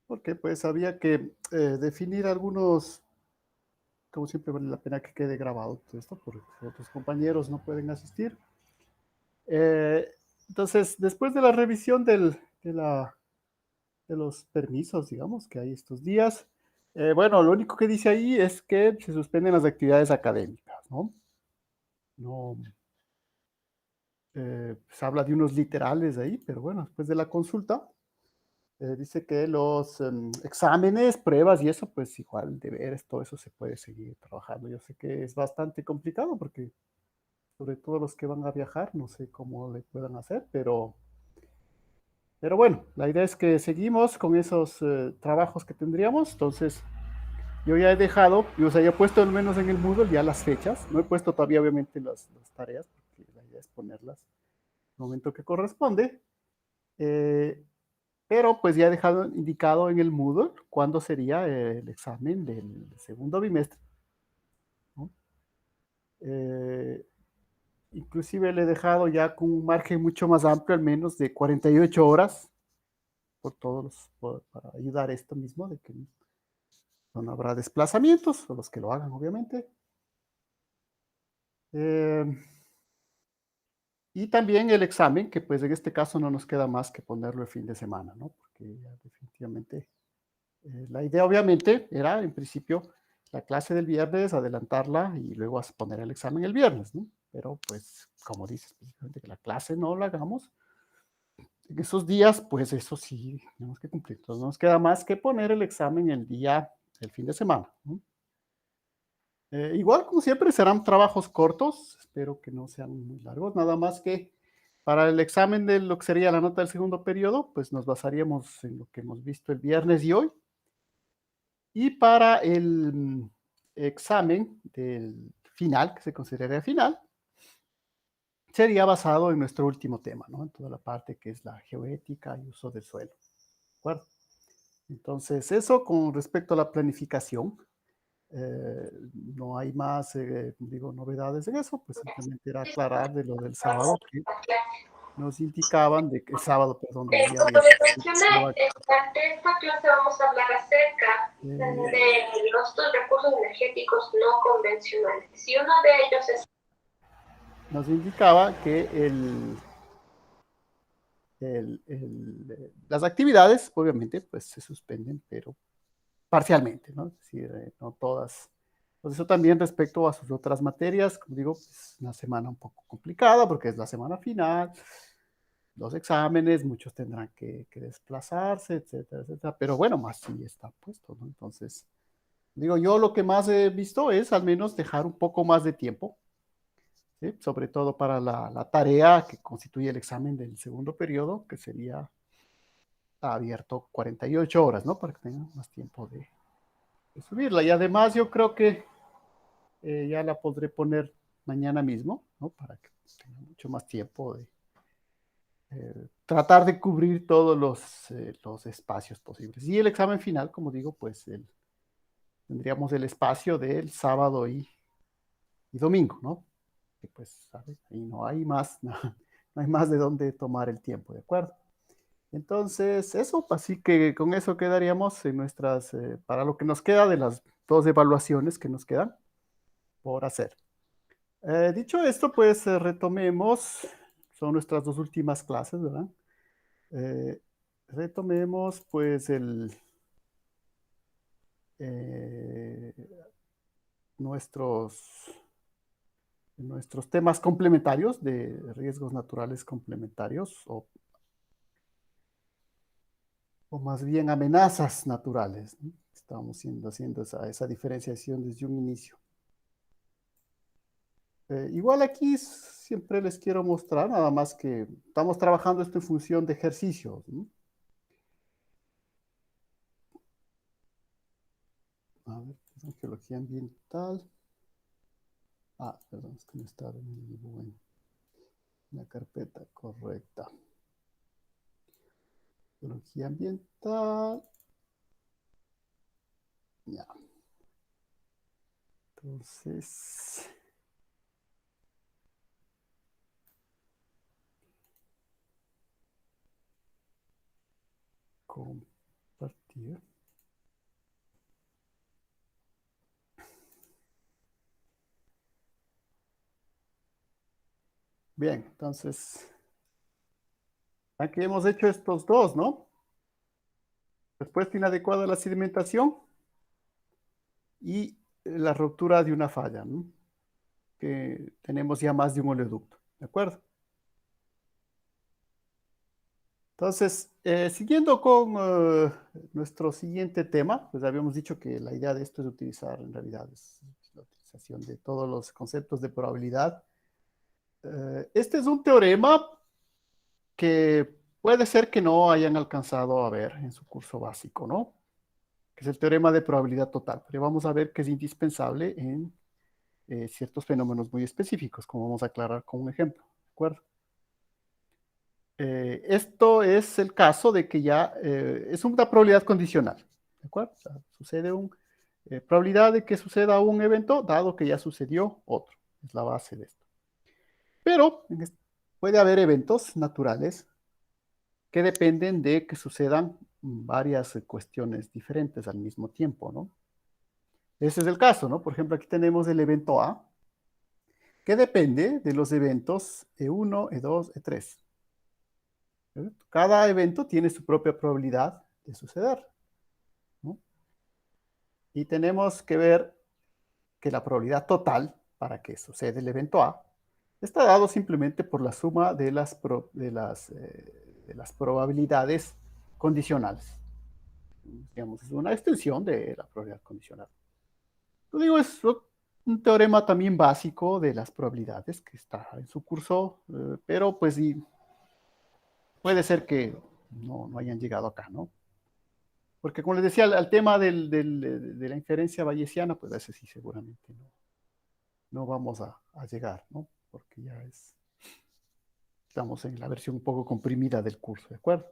porque pues había que definir algunos, como siempre vale la pena que quede grabado todo esto, porque otros compañeros no pueden asistir. Eh, entonces, después de la revisión de los permisos, digamos, que hay estos días, bueno, lo único que dice ahí es que se suspenden las actividades académicas, ¿no? No, se habla de unos literales ahí, pero bueno, después de la consulta, dice que los exámenes, pruebas y eso, pues igual deberes, todo eso se puede seguir trabajando. Yo sé que es bastante complicado porque sobre todo los que van a viajar, no sé cómo le puedan hacer, pero bueno, la idea es que seguimos con esos trabajos que tendríamos. Entonces, yo ya he dejado, o sea, ya he puesto al menos en el Moodle ya las fechas. No he puesto todavía, obviamente, las tareas, porque la idea es ponerlas en el momento que corresponde. Eh, pero pues ya he dejado indicado en el Moodle cuándo sería el examen del segundo bimestre, ¿no? Eh, Inclusive le he dejado ya con un margen mucho más amplio, al menos de 48 horas, para ayudar a esto mismo, de que no habrá desplazamientos, o los que lo hagan, obviamente. Eh, y también el examen, que pues en este caso no nos queda más que ponerlo el fin de semana, ¿no? Porque ya definitivamente la idea obviamente era en principio la clase del viernes, adelantarla y luego poner el examen el viernes, ¿no? Pero pues como dices, precisamente que la clase no la hagamos en esos días, pues eso sí, tenemos que cumplir. Entonces no nos queda más que poner el examen el fin de semana, ¿no? Igual, como siempre, serán trabajos cortos, espero que no sean muy largos, nada más que para el examen de lo que sería la nota del segundo periodo, pues nos basaríamos en lo que hemos visto el viernes y hoy, y para el examen del final, que se consideraría final, sería basado en nuestro último tema, ¿no? En toda la parte que es la geoética y uso del suelo, ¿de acuerdo? Entonces, eso con respecto a la planificación. No hay más, digo, novedades en eso, pues simplemente era aclarar de lo del sábado, que nos indicaban de que el sábado, perdón, el día Como 10, les mencioné, durante esta clase vamos a hablar acerca eh, de los dos recursos energéticos no convencionales. Y uno de ellos es nos indicaba que las actividades, obviamente, pues se suspenden, pero parcialmente, ¿no? Es decir, no todas. Pues eso también respecto a sus otras materias, como digo, es una semana un poco complicada porque es la semana final, los exámenes, muchos tendrán que desplazarse, etcétera, etcétera. Pero bueno, más sí está puesto, ¿no? Entonces, digo, yo lo que más he visto es al menos dejar un poco más de tiempo, ¿sí? Sobre todo para la tarea que constituye el examen del segundo periodo, que sería abierto 48 horas, ¿no? Para que tengan más tiempo de subirla. Y además yo creo que ya la podré poner mañana mismo, ¿no? Para que tenga mucho más tiempo de tratar de cubrir todos los espacios posibles. Y el examen final, como digo, pues tendríamos el espacio del sábado y domingo, ¿no? Que pues, ¿sabe? Ahí no hay más, no hay más de dónde tomar el tiempo, ¿de acuerdo? Entonces, eso, así que con eso quedaríamos en para lo que nos queda de las dos evaluaciones que nos quedan por hacer. Dicho esto, pues retomemos, son nuestras dos últimas clases, ¿verdad? Eh, Retomemos pues eh, nuestros, nuestros temas complementarios de riesgos naturales complementarios o más bien amenazas naturales, ¿no? Estamos haciendo esa diferenciación desde un inicio. Igual aquí siempre les quiero mostrar, nada más que estamos trabajando esto en función de ejercicios, ¿no? A ver, geología ambiental. Ah, perdón, es que no estaba en la carpeta correcta. Geología ambiental. Ya. Entonces, compartir compartir. Bien, entonces, aquí hemos hecho estos dos, ¿no? Respuesta inadecuada a la sedimentación y la ruptura de una falla, ¿no? Que tenemos ya más de un oleoducto, ¿de acuerdo? Entonces, siguiendo con nuestro siguiente tema, pues habíamos dicho que la idea de esto es utilizar, en realidad, es la utilización de todos los conceptos de probabilidad. Este es un teorema que puede ser que no hayan alcanzado a ver en su curso básico, ¿no? Que es el teorema de probabilidad total, pero vamos a ver que es indispensable en ciertos fenómenos muy específicos, como vamos a aclarar con un ejemplo, ¿de acuerdo? Esto es el caso de que ya es una probabilidad condicional, ¿de acuerdo? O sea, sucede probabilidad de que suceda un evento dado que ya sucedió otro, es la base de esto. Pero puede haber eventos naturales que dependen de que sucedan varias cuestiones diferentes al mismo tiempo, ¿no? Ese es el caso, ¿no? Por ejemplo, aquí tenemos el evento A, que depende de los eventos E1, E2, E3. Cada evento tiene su propia probabilidad de suceder, ¿no? Y tenemos que ver que la probabilidad total para que suceda el evento A está dado simplemente por la suma de las probabilidades condicionales. Digamos, es una extensión de la probabilidad condicional. Lo digo, es un teorema también básico de las probabilidades que está en su curso, pero pues sí, puede ser que no hayan llegado acá, ¿no? Porque como les decía, al tema de la inferencia bayesiana, pues a ese sí seguramente no vamos a llegar, ¿no? Porque ya estamos en la versión un poco comprimida del curso, ¿de acuerdo?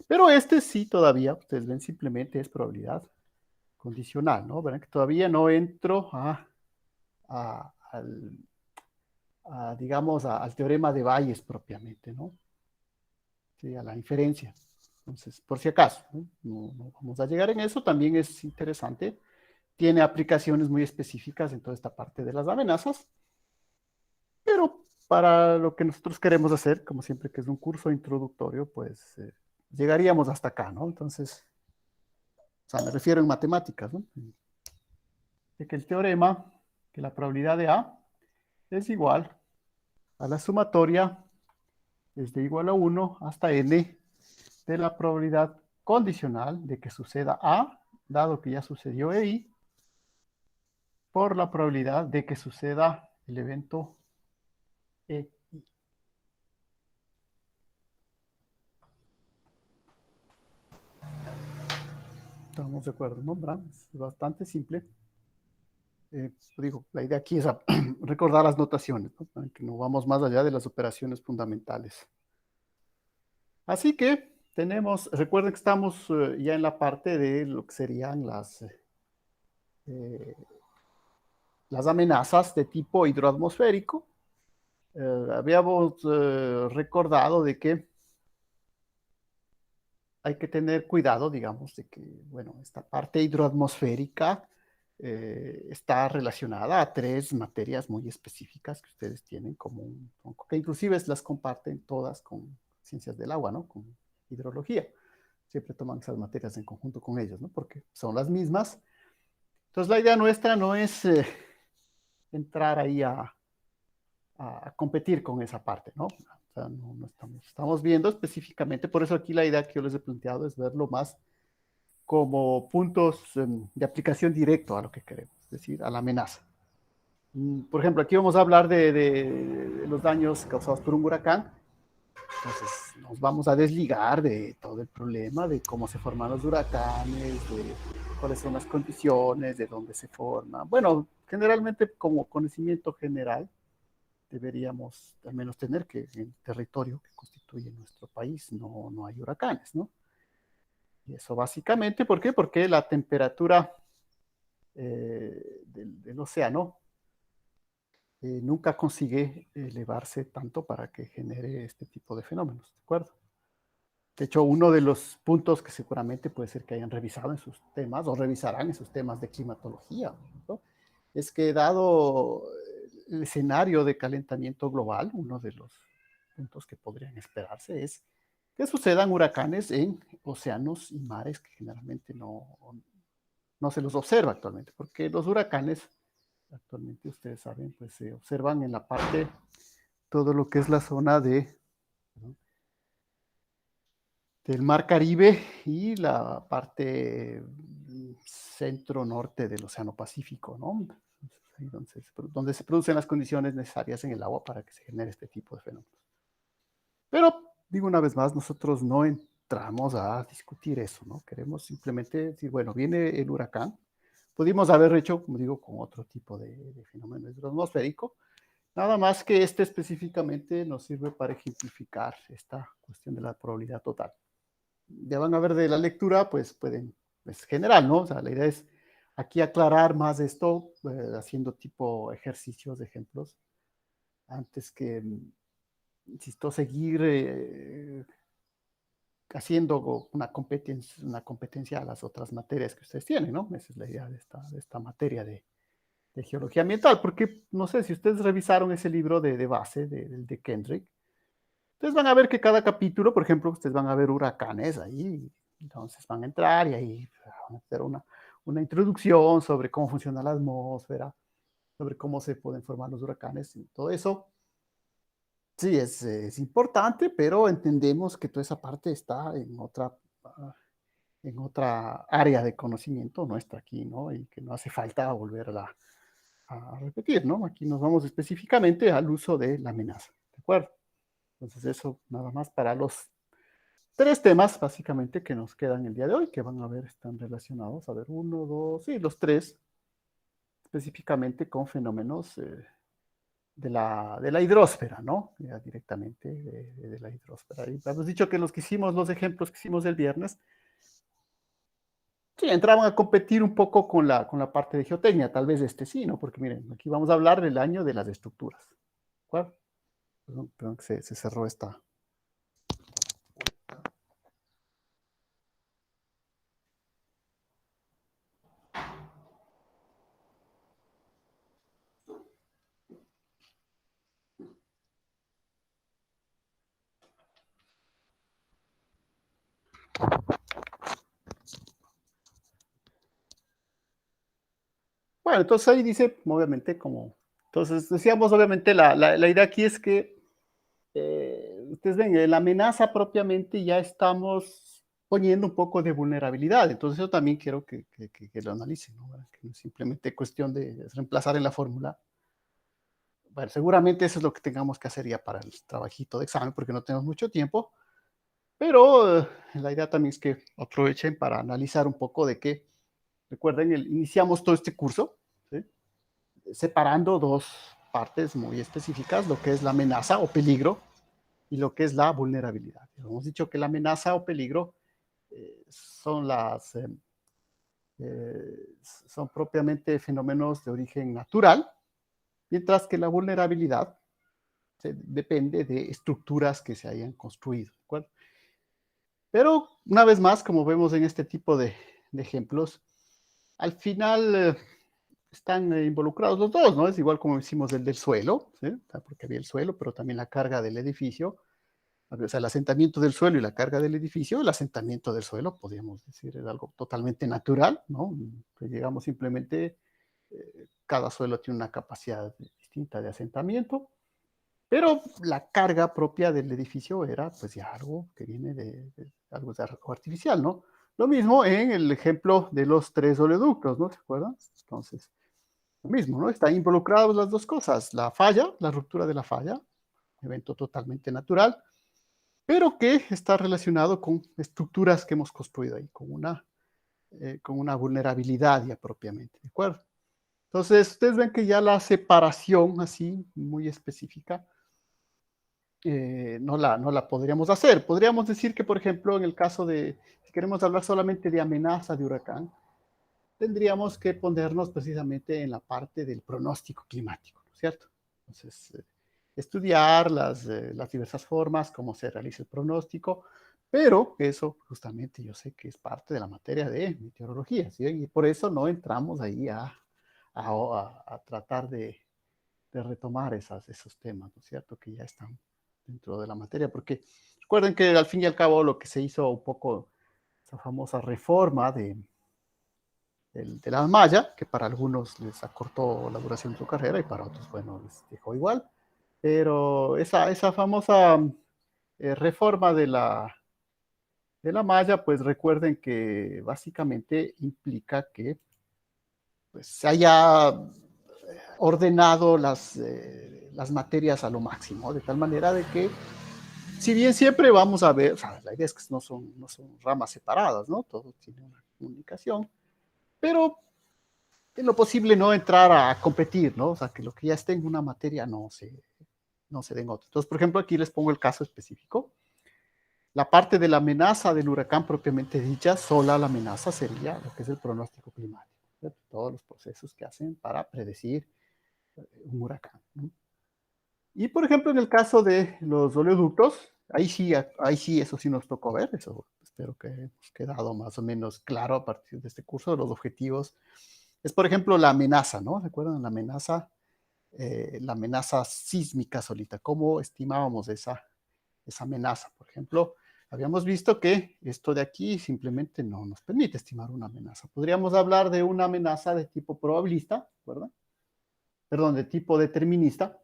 Pero este sí todavía, ustedes ven, simplemente es probabilidad condicional, ¿no? Verán que todavía no entro a- al, digamos, al teorema de Bayes propiamente, ¿no? Sí, a la inferencia. Entonces, por si acaso, ¿no? No vamos a llegar en eso, también es interesante. Tiene aplicaciones muy específicas en toda esta parte de las amenazas, pero para lo que nosotros queremos hacer, como siempre que es un curso introductorio, pues llegaríamos hasta acá, ¿no? Entonces, o sea, me refiero en matemáticas, ¿no? De que el teorema, que la probabilidad de A es igual a la sumatoria desde igual a 1 hasta n de la probabilidad condicional de que suceda A, dado que ya sucedió EI, por la probabilidad de que suceda el evento EI. Estamos de acuerdo, ¿no? Es bastante simple. Digo, la idea aquí es recordar las notaciones, ¿no? Que no vamos más allá de las operaciones fundamentales. Así que recuerden que estamos ya en la parte de lo que serían eh, las amenazas de tipo hidroatmosférico. Habíamos recordado de que hay que tener cuidado, digamos, de que, bueno, esta parte hidroatmosférica está relacionada a tres materias muy específicas que ustedes tienen que inclusive las comparten todas con ciencias del agua, ¿no? Con hidrología. Siempre toman esas materias en conjunto con ellos, ¿no? Porque son las mismas. Entonces, la idea nuestra no es entrar ahí a competir con esa parte, ¿no? O sea, no estamos viendo específicamente, por eso aquí la idea que yo les he planteado es verlo más como puntos de aplicación directo a lo que queremos, es decir, a la amenaza. Por ejemplo, aquí vamos a hablar de los daños causados por un huracán. Entonces, nos vamos a desligar de todo el problema de cómo se forman los huracanes, de cuáles son las condiciones, de dónde se forman. Bueno, generalmente como conocimiento general deberíamos al menos tener que en el territorio que constituye nuestro país no hay huracanes, ¿no? Y eso básicamente, ¿por qué? Porque la temperatura del océano nunca consigue elevarse tanto para que genere este tipo de fenómenos, ¿de acuerdo? De hecho, uno de los puntos que seguramente puede ser que hayan revisado en sus temas o revisarán en sus temas de climatología, ¿no? Es que dado el escenario de calentamiento global, uno de los puntos que podrían esperarse es que sucedan huracanes en océanos y mares que generalmente no se los observa actualmente, porque los huracanes actualmente, ustedes saben, pues se observan en la parte, todo lo que es la zona ¿no? Del Mar Caribe y la parte centro-norte del Océano Pacífico, ¿no? Ahí donde se producen las condiciones necesarias en el agua para que se genere este tipo de fenómenos. Pero, digo una vez más, nosotros no entramos a discutir eso, ¿no? Queremos simplemente decir, bueno, viene el huracán. Pudimos haber hecho, como digo, con otro tipo de fenómeno atmosférico, nada más que este específicamente nos sirve para ejemplificar esta cuestión de la probabilidad total. Ya van a ver de la lectura, pues pueden, es general, ¿no? O sea, la idea es aquí aclarar más esto, haciendo tipo ejercicios, ejemplos, antes que, insisto, seguir haciendo una competencia a las otras materias que ustedes tienen, ¿no? Esa es la idea de esta materia de geología ambiental, porque no sé si ustedes revisaron ese libro de base de Kendrick, ustedes van a ver que cada capítulo, por ejemplo, ustedes van a ver huracanes ahí, entonces van a entrar y ahí van a hacer una introducción sobre cómo funciona la atmósfera, sobre cómo se pueden formar los huracanes y todo eso. Sí, es importante, pero entendemos que toda esa parte está en otra área de conocimiento nuestra aquí, ¿no? Y que no hace falta volverla a repetir, ¿no? Aquí nos vamos específicamente al uso de la amenaza, ¿de acuerdo? Entonces eso nada más para los tres temas básicamente que nos quedan el día de hoy, que van a ver, están relacionados, a ver, uno, dos, sí, los tres, específicamente con fenómenos de la hidrosfera, ¿no? Ya directamente de la hidrosfera. Y hemos dicho que los que hicimos, los ejemplos que hicimos el viernes, sí, entraban a competir un poco con la parte de geotecnia, tal vez este sí, ¿no? Porque miren, aquí vamos a hablar del año de las estructuras. ¿De acuerdo? Perdón que se cerró esta. Bueno, entonces ahí dice, obviamente, como, entonces decíamos, obviamente, la idea aquí es que, ustedes ven, la amenaza propiamente ya estamos poniendo un poco de vulnerabilidad, entonces yo también quiero que lo analicen, ¿no? Que no es simplemente cuestión de reemplazar en la fórmula. Bueno, seguramente eso es lo que tengamos que hacer ya para el trabajito de examen, porque no tenemos mucho tiempo, pero la idea también es que aprovechen para analizar un poco de qué, recuerden, iniciamos todo este curso, ¿sí? Separando dos partes muy específicas, lo que es la amenaza o peligro y lo que es la vulnerabilidad. Hemos dicho que la amenaza o peligro son son propiamente fenómenos de origen natural, mientras que la vulnerabilidad depende de estructuras que se hayan construido. ¿De acuerdo? Pero una vez más, como vemos en este tipo de ejemplos, al final están involucrados los dos, ¿no? Es igual como hicimos el del suelo, ¿sí? Porque había el suelo, pero también la carga del edificio, o sea, el asentamiento del suelo y la carga del edificio. El asentamiento del suelo, podríamos decir, es algo totalmente natural, ¿no? Que llegamos simplemente, cada suelo tiene una capacidad distinta de asentamiento, pero la carga propia del edificio era pues ya algo que viene de algo artificial, ¿no? Lo mismo en el ejemplo de los tres oleoductos, ¿no? ¿Se acuerdan? Entonces, lo mismo, ¿no? Están involucradas las dos cosas, la falla, la ruptura de la falla, evento totalmente natural, pero que está relacionado con estructuras que hemos construido ahí, con una vulnerabilidad ya propiamente, ¿de acuerdo? Entonces, ustedes ven que ya la separación así, muy específica, no la podríamos hacer. Podríamos decir que, por ejemplo, en el caso si queremos hablar solamente de amenaza de huracán, tendríamos que ponernos precisamente en la parte del pronóstico climático, ¿no es cierto? Entonces, estudiar las diversas formas, cómo se realiza el pronóstico, Pero eso justamente yo sé que es parte de la materia de meteorología, ¿sí? Y por eso no entramos ahí a tratar de retomar esos temas, ¿no es cierto? Que ya están dentro de la materia, porque recuerden que al fin y al cabo lo que se hizo un poco, esa famosa reforma de la malla, que para algunos les acortó la duración de su carrera y para otros, bueno, les dejó igual, pero esa famosa reforma de la malla, pues recuerden que básicamente implica que pues, se haya ordenado las materias a lo máximo, de tal manera de que, si bien siempre vamos a ver, o sea, la idea es que no son ramas separadas, ¿no? Todo tiene una comunicación, pero en lo posible no entrar a competir, ¿no? O sea, que lo que ya esté en una materia no se den otra. Entonces, por ejemplo, aquí les pongo el caso específico. La parte de la amenaza del huracán propiamente dicha, sola la amenaza sería lo que es el pronóstico climático, ¿cierto? Todos los procesos que hacen para predecir un huracán, ¿no? Y por ejemplo, en el caso de los oleoductos, ahí sí, eso sí nos tocó ver, eso espero que hemos quedado más o menos claro a partir de este curso, de los objetivos. Es, por ejemplo, la amenaza, ¿no? ¿Recuerdan la amenaza sísmica solita? ¿Cómo estimábamos esa amenaza? Por ejemplo, habíamos visto que esto de aquí simplemente no nos permite estimar una amenaza. Podríamos hablar de una amenaza de tipo probabilista, ¿verdad? Perdón, de tipo determinista,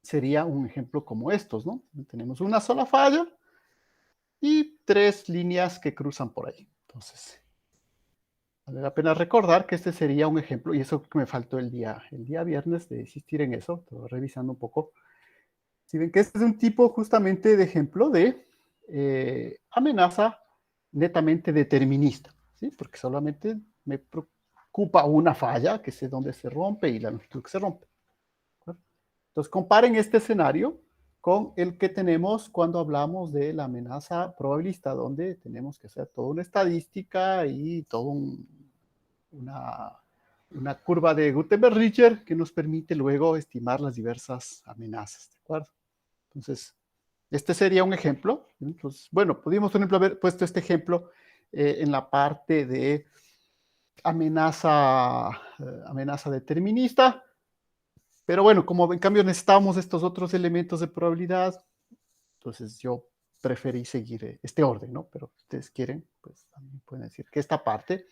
sería un ejemplo como estos, ¿no? Tenemos una sola falla y 3 líneas que cruzan por ahí. Entonces, vale la pena recordar que este sería un ejemplo, y eso que me faltó el día viernes de insistir en eso, estoy revisando un poco. Si ven que este es un tipo justamente de ejemplo de amenaza netamente determinista, ¿sí? Porque solamente me preocupa una falla, que sé dónde se rompe y la longitud que se rompe. Entonces, comparen este escenario con el que tenemos cuando hablamos de la amenaza probabilista, donde tenemos que hacer toda una estadística y toda una curva de Gutenberg-Richter que nos permite luego estimar las diversas amenazas, ¿de acuerdo? Entonces, este sería un ejemplo. Entonces, bueno, pudimos, por ejemplo, haber puesto este ejemplo en la parte de amenaza determinista, pero bueno, como en cambio necesitábamos estos otros elementos de probabilidad, entonces yo preferí seguir este orden, ¿no? Pero si ustedes quieren, pues también pueden decir que esta parte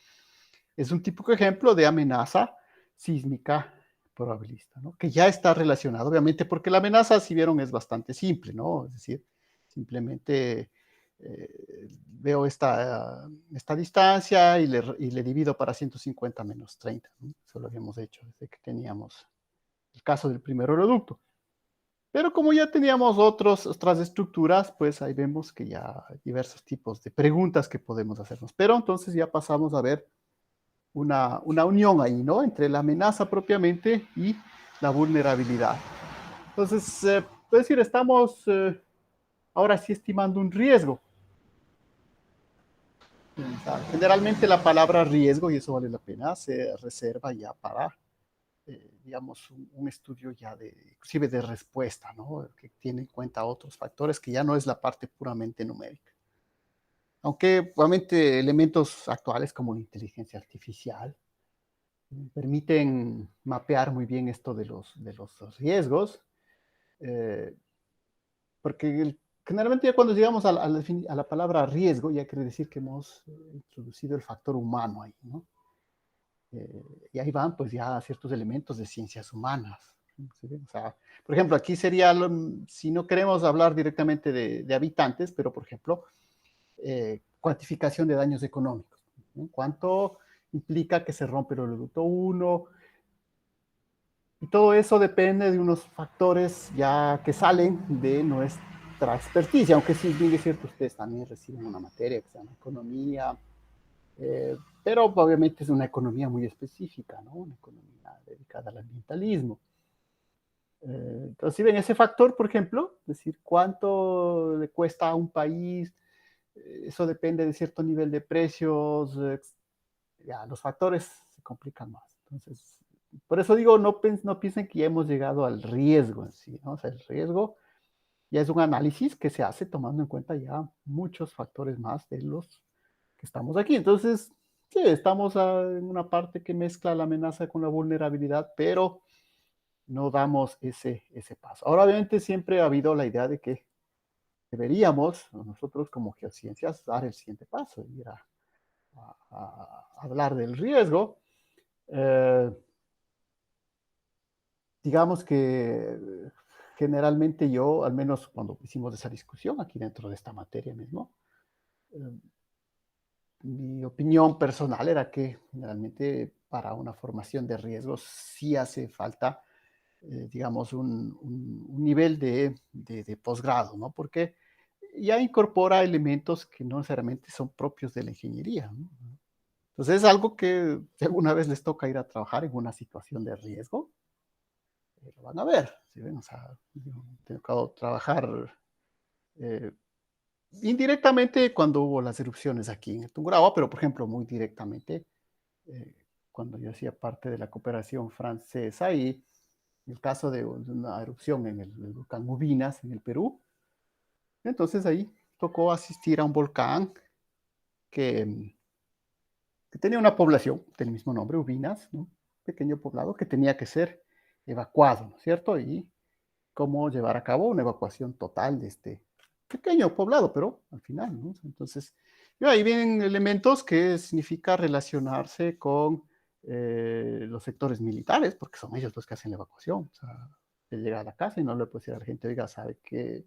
es un típico ejemplo de amenaza sísmica probabilista, ¿no? Que ya está relacionado, obviamente, porque la amenaza, si vieron, es bastante simple, ¿no? Es decir, simplemente veo esta distancia y le divido para 150 menos 30, ¿no? Eso lo habíamos hecho desde que teníamos el caso del primer oleoducto. Pero como ya teníamos otras estructuras, pues ahí vemos que ya hay diversos tipos de preguntas que podemos hacernos. Pero entonces ya pasamos a ver una unión ahí, ¿no? Entre la amenaza propiamente y la vulnerabilidad. Entonces, es decir, estamos ahora sí estimando un riesgo. Generalmente la palabra riesgo, y eso vale la pena, se reserva ya para digamos, un estudio ya inclusive de respuesta, ¿no? Que tiene en cuenta otros factores que ya no es la parte puramente numérica. Aunque obviamente elementos actuales como la inteligencia artificial permiten mapear muy bien esto de los riesgos, eh, porque generalmente ya cuando llegamos a la palabra riesgo ya quiere decir que hemos introducido el factor humano ahí, ¿no? Y ahí van pues ya ciertos elementos de ciencias humanas. ¿Sí? O sea, por ejemplo, aquí sería, si no queremos hablar directamente de habitantes, pero por ejemplo, cuantificación de daños económicos. ¿No? ¿Cuánto implica que se rompe el oleoducto 1? Y todo eso depende de unos factores ya que salen de nuestra experticia, aunque sí, bien es cierto, ustedes también reciben una materia que se llama economía, pero obviamente es una economía muy específica, ¿no? Una economía dedicada al ambientalismo. Entonces, si ven ese factor, por ejemplo, es decir, cuánto le cuesta a un país, eso depende de cierto nivel de precios, ya los factores se complican más. Entonces, por eso digo, no piensen que ya hemos llegado al riesgo en sí, ¿no? O sea, el riesgo ya es un análisis que se hace tomando en cuenta ya muchos factores más de los que estamos aquí. Entonces, sí, estamos en una parte que mezcla la amenaza con la vulnerabilidad, pero no damos ese paso. Ahora, obviamente, siempre ha habido la idea de que deberíamos, nosotros como geociencias, dar el siguiente paso, ir a hablar del riesgo. Eh, digamos que generalmente yo, al menos cuando hicimos esa discusión aquí dentro de esta materia mismo, eh, mi opinión personal era que generalmente para una formación de riesgos sí hace falta, digamos, un nivel de posgrado, ¿no? Porque ya incorpora elementos que no necesariamente son propios de la ingeniería, ¿no? Entonces es algo que si alguna vez les toca ir a trabajar en una situación de riesgo, lo van a ver, ¿sí ven? O sea, yo he tocado trabajar eh, indirectamente cuando hubo las erupciones aquí en el Tungurahua, pero por ejemplo muy directamente eh, cuando yo hacía parte de la cooperación francesa y el caso de una erupción en el volcán Ubinas en el Perú. Entonces ahí tocó asistir a un volcán que, que tenía una población del mismo nombre, Ubinas, ¿no? Pequeño poblado que tenía que ser evacuado, ¿no es cierto? Y cómo llevar a cabo una evacuación total de este pequeño poblado, pero al final, ¿no? Entonces, y ahí vienen elementos que significa relacionarse con los sectores militares, porque son ellos los que hacen la evacuación. O sea, se llega a la casa y no le puede decir a la gente, oiga, sabe que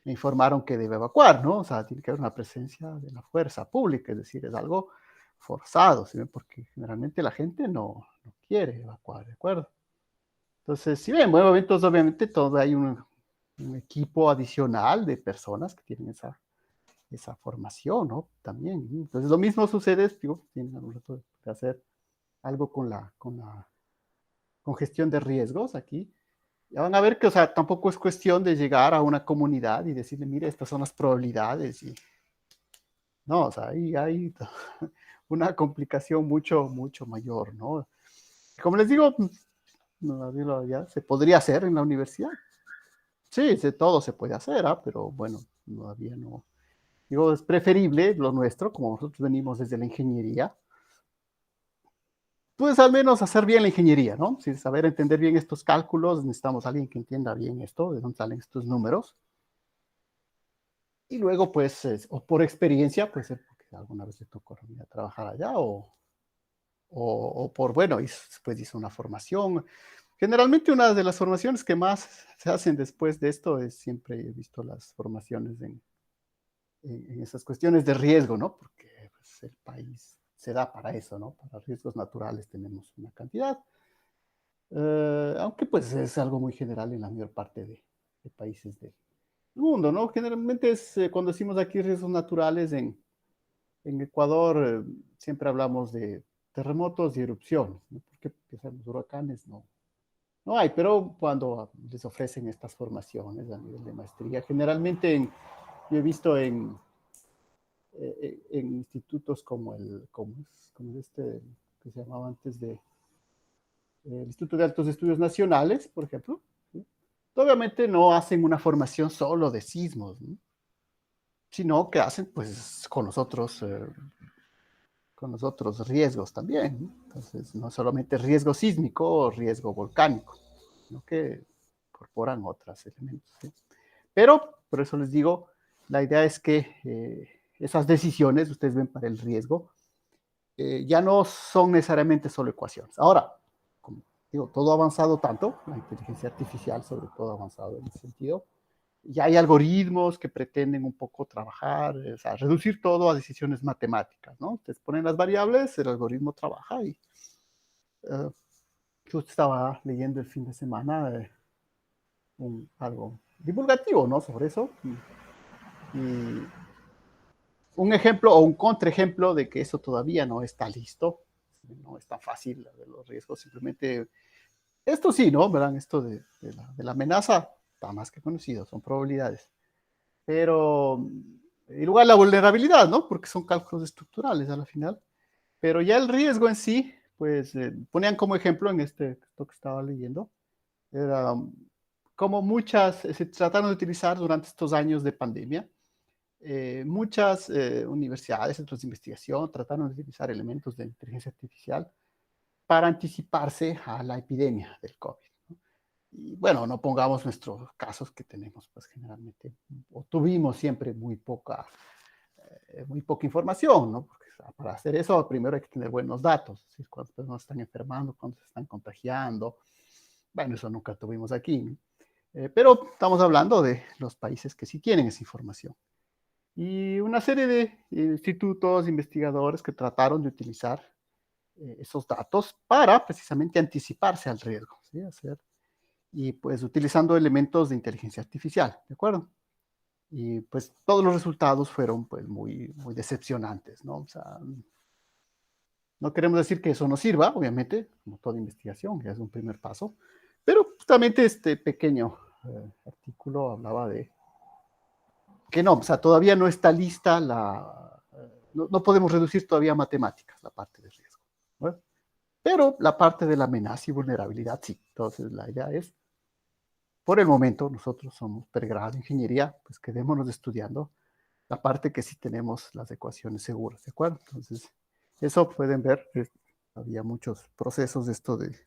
me informaron que debe evacuar, ¿no? O sea, tiene que haber una presencia de la fuerza pública, es decir, es algo forzado, ¿sí? Porque generalmente la gente no quiere evacuar, ¿de acuerdo? Entonces, si bien, bueno, entonces obviamente todo hay un equipo adicional de personas que tienen esa formación, ¿no? También. ¿No? Entonces, lo mismo sucede, digo, tienen algún rato de hacer algo con gestión de riesgos aquí. Ya van a ver que, o sea, tampoco es cuestión de llegar a una comunidad y decirle, mire, estas son las probabilidades. Y, no, o sea, ahí hay una complicación mucho mayor, ¿no? Como les digo, no, ya se podría hacer en la universidad. Sí, todo se puede hacer, pero bueno, todavía no. Digo, es preferible lo nuestro, como nosotros venimos desde la ingeniería, pues al menos hacer bien la ingeniería, ¿no? Si saber entender bien estos cálculos, necesitamos a alguien que entienda bien esto, de dónde salen estos números. Y luego, pues, o por experiencia, puede ser porque alguna vez le tocó ir a trabajar allá, o por, bueno, después hizo una formación. Generalmente una de las formaciones que más se hacen después de esto es siempre he visto las formaciones en esas cuestiones de riesgo, ¿no? Porque pues, el país se da para eso, ¿no? Para riesgos naturales tenemos una cantidad, aunque pues es algo muy general en la mayor parte de países del mundo, ¿no? Generalmente es cuando decimos aquí riesgos naturales en Ecuador, siempre hablamos de terremotos y erupciones, ¿no? Porque los huracanes no hay, pero cuando les ofrecen estas formaciones a nivel de maestría, generalmente yo he visto en institutos como este que se llamaba antes el Instituto de Altos Estudios Nacionales, por ejemplo, ¿sí? Obviamente no hacen una formación solo de sismos, ¿no? Sino que hacen pues con los otros riesgos también, ¿no? Entonces, no solamente riesgo sísmico o riesgo volcánico, sino que incorporan otros elementos, ¿sí? Pero, por eso les digo, la idea es que esas decisiones, ustedes ven para el riesgo, ya no son necesariamente solo ecuaciones. Ahora, como digo, todo ha avanzado tanto, la inteligencia artificial sobre todo ha avanzado en ese sentido, ya hay algoritmos que pretenden un poco trabajar, o sea, reducir todo a decisiones matemáticas, ¿no? Ustedes ponen las variables, el algoritmo trabaja y uh, yo estaba leyendo el fin de semana algo divulgativo, ¿no? Sobre eso. Y un ejemplo o un contraejemplo de que eso todavía no está listo, no es tan fácil de los riesgos, simplemente esto sí, ¿no? ¿Verdad? Esto de la amenaza está más que conocido, son probabilidades. Pero, en lugar la vulnerabilidad, ¿no? Porque son cálculos estructurales a la final. Pero ya el riesgo en sí, pues ponían como ejemplo en esto que estaba leyendo, era como muchas se trataron de utilizar durante estos años de pandemia, muchas universidades, centros de investigación trataron de utilizar elementos de inteligencia artificial para anticiparse a la epidemia del COVID. Y bueno, no pongamos nuestros casos que tenemos, pues generalmente, o tuvimos siempre muy poca información, ¿no? Porque para hacer eso, primero hay que tener buenos datos, ¿sí? Cuántas personas están enfermando, cuántos se están contagiando. Bueno, eso nunca tuvimos aquí, ¿no? Pero estamos hablando de los países que sí tienen esa información. Y una serie de institutos, investigadores que trataron de utilizar esos datos para precisamente anticiparse al riesgo, ¿sí? Y pues utilizando elementos de inteligencia artificial, ¿de acuerdo? Y pues todos los resultados fueron pues muy decepcionantes, ¿no? O sea, no queremos decir que eso no sirva, obviamente, como toda investigación, que es un primer paso, pero justamente este pequeño artículo hablaba de que no, o sea, todavía no está lista no podemos reducir todavía a matemáticas la parte de riesgo, ¿no? Pero la parte de la amenaza y vulnerabilidad sí. Entonces la idea es, por el momento, nosotros somos pregrado de ingeniería, pues quedémonos estudiando la parte que sí tenemos las ecuaciones seguras, ¿de acuerdo? Entonces, eso pueden ver, había muchos procesos de esto de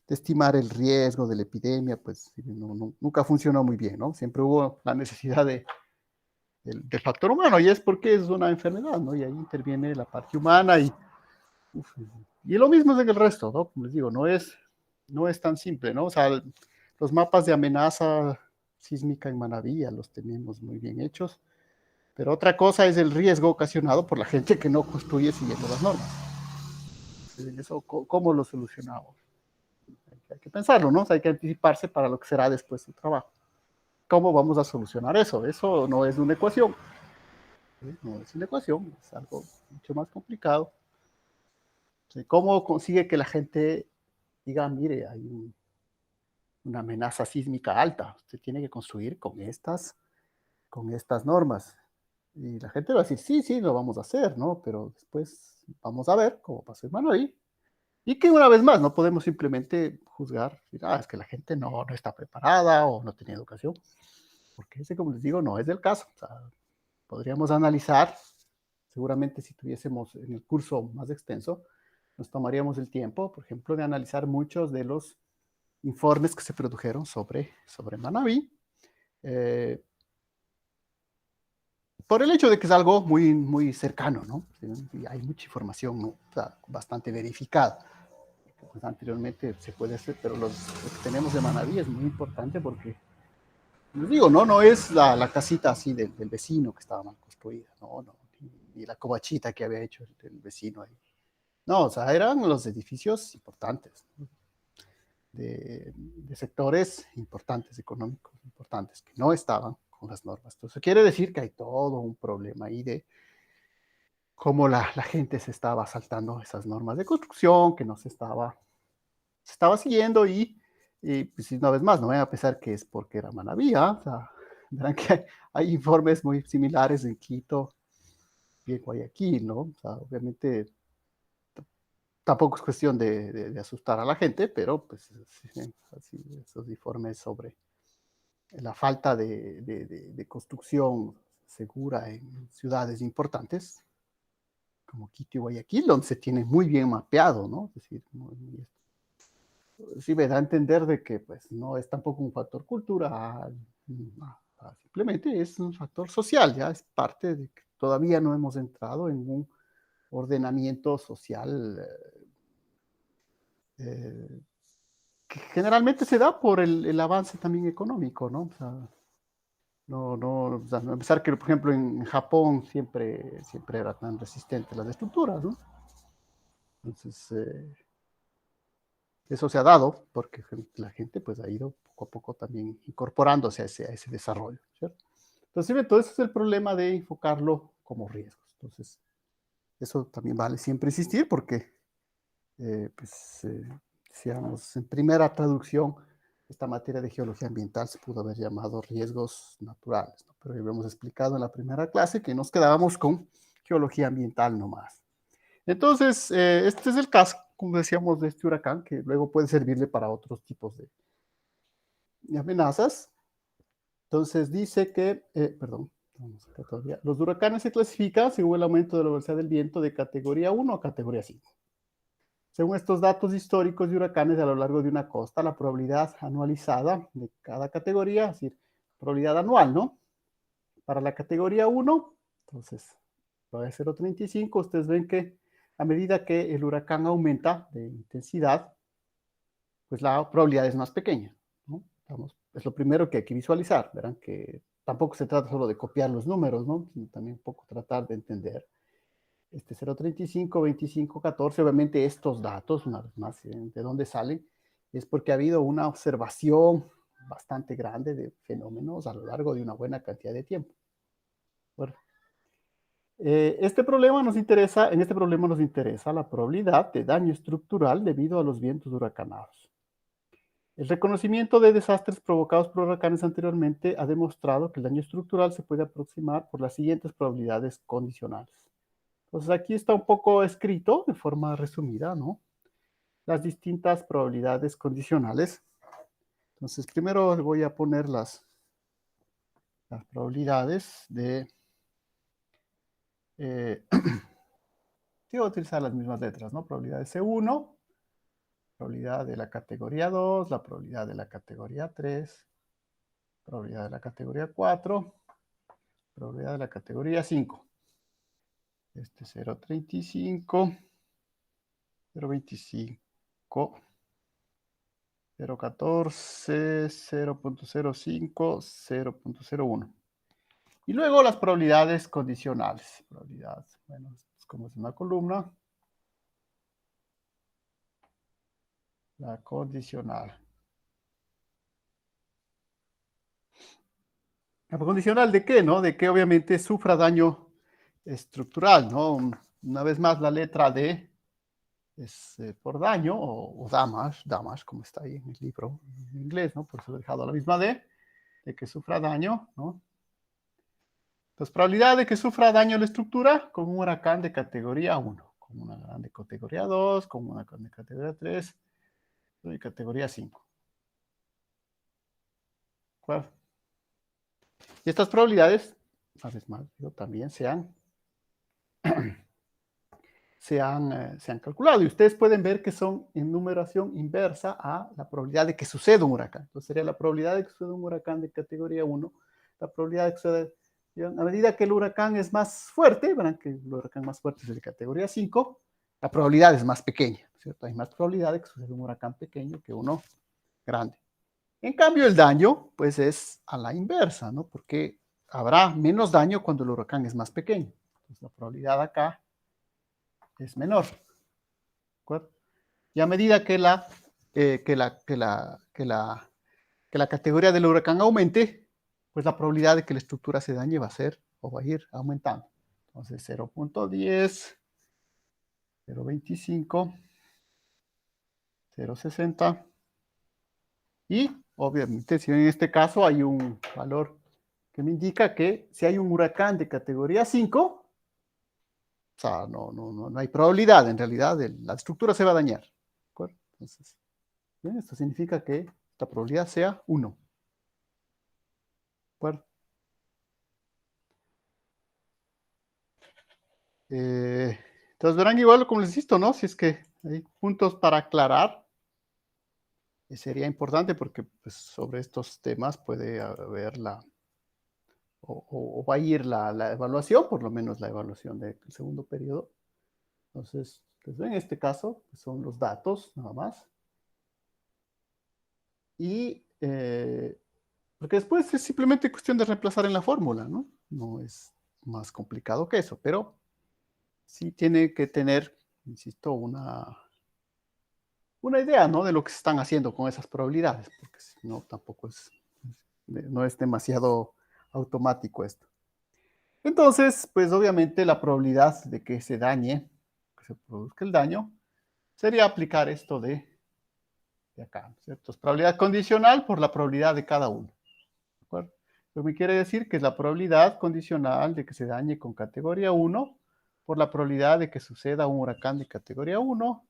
estimar el riesgo de la epidemia, pues nunca funcionó muy bien, ¿no? Siempre hubo la necesidad del factor humano, y es porque es una enfermedad, ¿no? Y ahí interviene la parte humana uf, y lo mismo es en el resto, ¿no? Como les digo, no es tan simple, ¿no? O sea, los mapas de amenaza sísmica en Manabí ya los tenemos muy bien hechos, pero otra cosa es el riesgo ocasionado por la gente que no construye siguiendo las normas. Eso, ¿cómo lo solucionamos? Hay que pensarlo, ¿no? O sea, hay que anticiparse para lo que será después del trabajo. ¿Cómo vamos a solucionar eso? Eso no es una ecuación. ¿Sí? No es una ecuación, es algo mucho más complicado. ¿Sí? ¿Cómo consigue que la gente diga, mire, hay una amenaza sísmica alta, usted tiene que construir con estas normas? Y la gente va a decir, sí, sí, lo vamos a hacer, ¿no? Pero después vamos a ver cómo pasó en Manoí. Y que una vez más, no podemos simplemente juzgar, es que la gente no está preparada o no tenía educación, porque ese, como les digo, no es el caso. O sea, podríamos analizar, seguramente si tuviésemos en el curso más extenso, nos tomaríamos el tiempo, por ejemplo, de analizar muchos de los informes que se produjeron sobre Manabí, eh, por el hecho de que es algo muy cercano, ¿no? Y hay mucha información, ¿no? O sea, bastante verificada. Pues anteriormente se puede hacer, pero lo que tenemos de Manabí es muy importante porque, les digo, no es la casita así del vecino que estaba mal construida, no, ni la covachita que había hecho el vecino ahí. No, o sea, eran los edificios importantes, ¿no? de sectores importantes, económicos importantes, que no estaban con las normas. Entonces, quiere decir que hay todo un problema ahí de cómo la gente se estaba saltando esas normas de construcción, que no se estaba siguiendo y pues una vez más, no voy a pensar que es porque era Manabí, o sea, verán que hay informes muy similares en Quito y en Guayaquil, ¿no? O sea, obviamente tampoco es cuestión de asustar a la gente, pero pues así, esos informes sobre la falta de construcción segura en ciudades importantes como Quito y Guayaquil, donde se tiene muy bien mapeado, ¿no? Es decir, sí me da a entender de que pues no es tampoco un factor cultural, no, simplemente es un factor social, ya es parte de que todavía no hemos entrado en un ordenamiento social eh, que generalmente se da por el avance también económico, ¿no? O sea, o sea, a pesar que, por ejemplo, en Japón siempre era tan resistente las estructuras, ¿no? Entonces, eso se ha dado porque la gente pues ha ido poco a poco también incorporándose a ese desarrollo, ¿cierto? Entonces, entonces es el problema de enfocarlo como riesgos. Entonces, eso también vale siempre insistir porque, pues, decíamos, en primera traducción, esta materia de geología ambiental se pudo haber llamado riesgos naturales, ¿no? Pero ya hemos explicado en la primera clase que nos quedábamos con geología ambiental nomás. Entonces, este es el caso, como decíamos, de este huracán, que luego puede servirle para otros tipos y amenazas. Entonces dice que, perdón, los huracanes se clasifican según el aumento de la velocidad del viento de categoría 1 a categoría 5. Según estos datos históricos de huracanes a lo largo de una costa, la probabilidad anualizada de cada categoría, es decir, probabilidad anual, ¿no? Para la categoría 1, entonces, va a 0.35, ustedes ven que a medida que el huracán aumenta de intensidad, pues la probabilidad es más pequeña, ¿no? Es lo primero que hay que visualizar, verán que tampoco se trata solo de copiar los números, ¿no? Sino también un poco tratar de entender. 0.35, 25, 14, obviamente estos datos, una vez más, de dónde salen, es porque ha habido una observación bastante grande de fenómenos a lo largo de una buena cantidad de tiempo. Bueno, en este problema nos interesa la probabilidad de daño estructural debido a los vientos huracanados. El reconocimiento de desastres provocados por huracanes anteriormente ha demostrado que el daño estructural se puede aproximar por las siguientes probabilidades condicionales. Entonces aquí está un poco escrito de forma resumida, ¿no? Las distintas probabilidades condicionales. Entonces primero voy a poner las probabilidades de... sí, voy a utilizar las mismas letras, ¿no? Probabilidad de C1, probabilidad de la categoría 2, la probabilidad de la categoría 3, probabilidad de la categoría 4, probabilidad de la categoría 5. 0.35, 0.25, 0.14, 0.05, 0.01. Y luego las probabilidades condicionales. Probabilidades, bueno, es como es una columna. La condicional. ¿La condicional de qué, no? De que obviamente sufra daño estructural, ¿no? Una vez más, la letra D es por daño o damage, como está ahí en el libro en inglés, ¿no? Por eso he dejado la misma D, de que sufra daño, ¿no? Entonces, probabilidad de que sufra daño a la estructura con un huracán de categoría 1, con una gran de categoría 2, con una de categoría 3 y categoría 5. ¿Cuál? Y estas probabilidades, una vez más, también se han calculado. Y ustedes pueden ver que son en numeración inversa a la probabilidad de que suceda un huracán. Entonces sería la probabilidad de que suceda un huracán de categoría 1, la probabilidad de que suceda... A medida que el huracán es más fuerte, verán que el huracán más fuerte es de categoría 5, la probabilidad es más pequeña, ¿cierto? Hay más probabilidad de que suceda un huracán pequeño que uno grande. En cambio, el daño, pues, es a la inversa, ¿no? Porque habrá menos daño cuando el huracán es más pequeño. Entonces, la probabilidad acá es menor. ¿De acuerdo? Y a medida que la categoría del huracán aumente, pues la probabilidad de que la estructura se dañe va a ser o va a ir aumentando. Entonces 0.10, 0.25, 0.60 y obviamente si en este caso hay un valor que me indica que si hay un huracán de categoría 5, o sea, no hay probabilidad en realidad, la estructura se va a dañar. ¿De acuerdo? Entonces, bien, esto significa que la probabilidad sea 1. ¿De acuerdo? Entonces verán igual como les insisto, ¿no? Si es que hay puntos para aclarar, sería importante porque pues, sobre estos temas puede haber o va a ir la evaluación, por lo menos la evaluación del segundo periodo. Entonces, pues, en este caso pues, son los datos nada más. Y porque después es simplemente cuestión de reemplazar en la fórmula, ¿no? No es más complicado que eso, pero sí tiene que tener, insisto, una idea, ¿no? De lo que se están haciendo con esas probabilidades, porque si no, tampoco no es demasiado automático esto. Entonces, pues obviamente la probabilidad de que se dañe, que se produzca el daño, sería aplicar esto de acá, ¿cierto? Es probabilidad condicional por la probabilidad de cada uno. ¿De acuerdo? Lo que quiere decir que es la probabilidad condicional de que se dañe con categoría 1 por la probabilidad de que suceda un huracán de categoría 1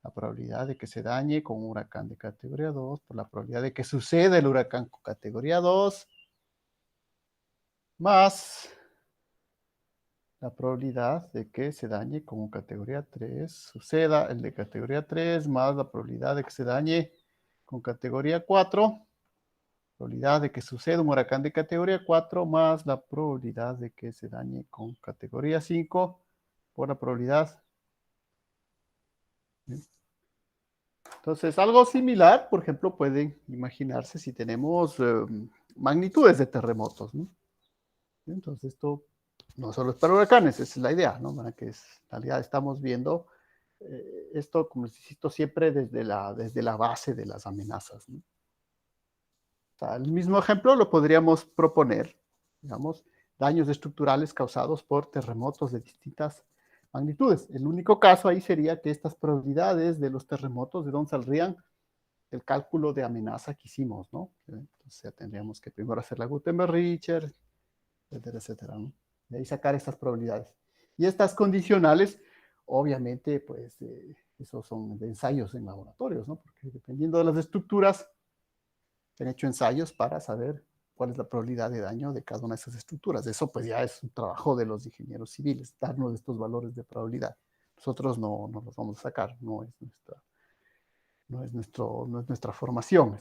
la probabilidad de que se dañe con un huracán de categoría 2 por la probabilidad de que suceda el huracán con categoría 2 más la probabilidad de que se dañe con un categoría 3, suceda el de categoría 3 más la probabilidad de que se dañe con categoría 4, probabilidad de que suceda un huracán de categoría 4 más la probabilidad de que se dañe con categoría 5 por la probabilidad. Entonces, algo similar, por ejemplo, pueden imaginarse si tenemos magnitudes de terremotos, ¿no? Entonces, esto no solo es para huracanes, esa es la idea, ¿no? Para que en realidad estamos viendo esto, como les insisto, siempre desde la base de las amenazas, ¿no? O sea, el mismo ejemplo lo podríamos proponer, digamos, daños estructurales causados por terremotos de distintas magnitudes. El único caso ahí sería que estas probabilidades de los terremotos, ¿de dónde saldrían? El cálculo de amenaza que hicimos, ¿no? Entonces ya tendríamos que primero hacer la Gutenberg-Richter, etcétera, etcétera, ¿no? De ahí sacar estas probabilidades. Y estas condicionales, obviamente, pues, esos son de ensayos en laboratorios, ¿no? Porque dependiendo de las estructuras, se han hecho ensayos para saber cuál es la probabilidad de daño de cada una de esas estructuras. Eso, pues, ya es un trabajo de los ingenieros civiles, darnos estos valores de probabilidad. Nosotros no los vamos a sacar, no es nuestra formación.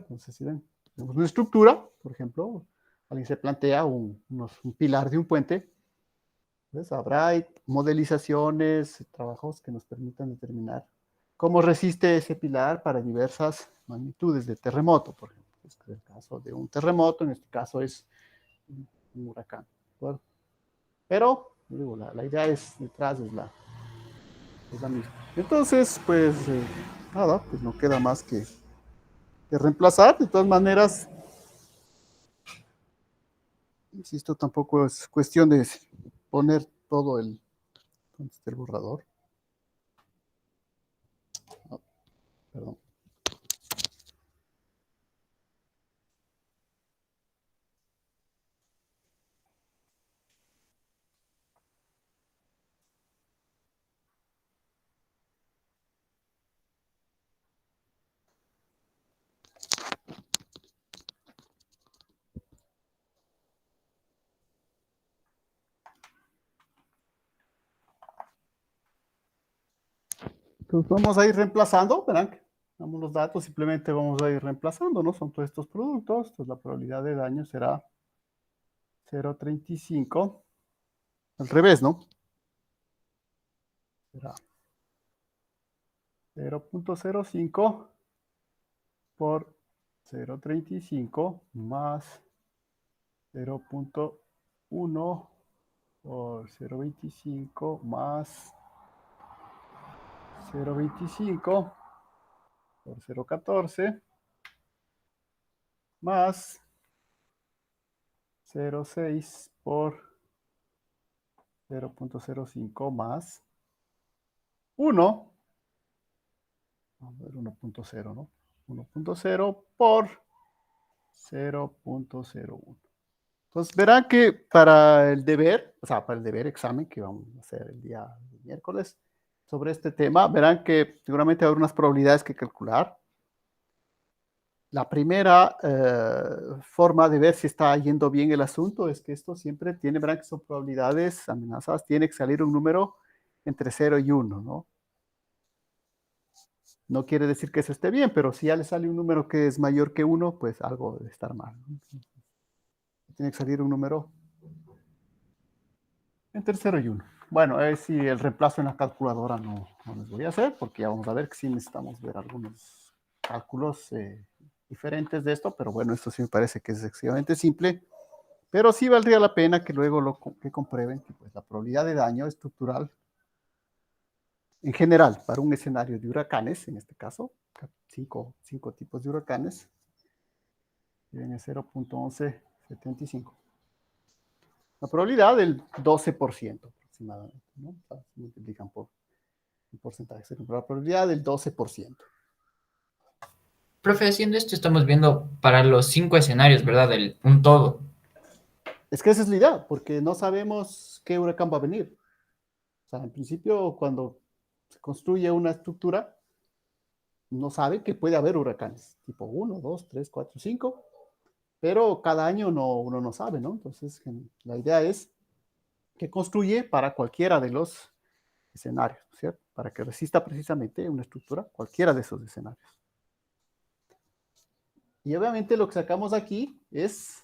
No sé si ven. Tenemos una estructura, por ejemplo, alguien se plantea un pilar de un puente, pues habrá modelizaciones, trabajos que nos permitan determinar cómo resiste ese pilar para diversas magnitudes de terremoto, por ejemplo. Este es el caso de un terremoto, en este caso es un huracán. ¿Verdad? Pero, digo, la idea detrás es la misma. Entonces, pues, nada, pues no queda más que reemplazar. De todas maneras, insisto, tampoco es cuestión de poner todo el borrador. Oh, perdón. Entonces vamos a ir reemplazando, verán que damos los datos, simplemente vamos a ir reemplazando, ¿no? Son todos estos productos, entonces la probabilidad de daño será 0.35, al revés, ¿no? Será 0.05 por 0.35 más 0.1 por 0.25 más 0.25 por 0.14 más 0.6 por 0.05 más 1, a ver, 1.0, ¿no? 1.0 por 0.01. Entonces verán que para el deber, o sea, para el deber examen que vamos a hacer el día miércoles sobre este tema, verán que seguramente habrá unas probabilidades que calcular. La primera forma de ver si está yendo bien el asunto es que esto siempre tiene, verán que son probabilidades amenazadas, tiene que salir un número entre 0 y 1, ¿no? No quiere decir que eso esté bien, pero si ya le sale un número que es mayor que 1, pues algo debe estar mal, ¿no? Tiene que salir un número entre 0 y 1. Bueno, si el reemplazo en la calculadora no les voy a hacer, porque ya vamos a ver que sí necesitamos ver algunos cálculos diferentes de esto, pero bueno, esto sí me parece que es excesivamente simple, pero sí valdría la pena que luego que comprueben que pues, la probabilidad de daño estructural en general para un escenario de huracanes, en este caso, cinco tipos de huracanes, viene 0.1175. La probabilidad del 12% aproximadamente, ¿no? O sea, se multiplican por un porcentaje, la probabilidad del 12%. Profe, haciendo esto estamos viendo para los 5 escenarios, ¿verdad? Un todo. Es que esa es la idea, porque no sabemos qué huracán va a venir. O sea, en principio, cuando se construye una estructura, no sabe que puede haber huracanes, tipo 1, 2, 3, 4, 5, pero cada año uno no sabe, ¿no? Entonces, la idea es que construye para cualquiera de los escenarios, ¿cierto? Para que resista precisamente una estructura, cualquiera de esos escenarios. Y obviamente lo que sacamos aquí es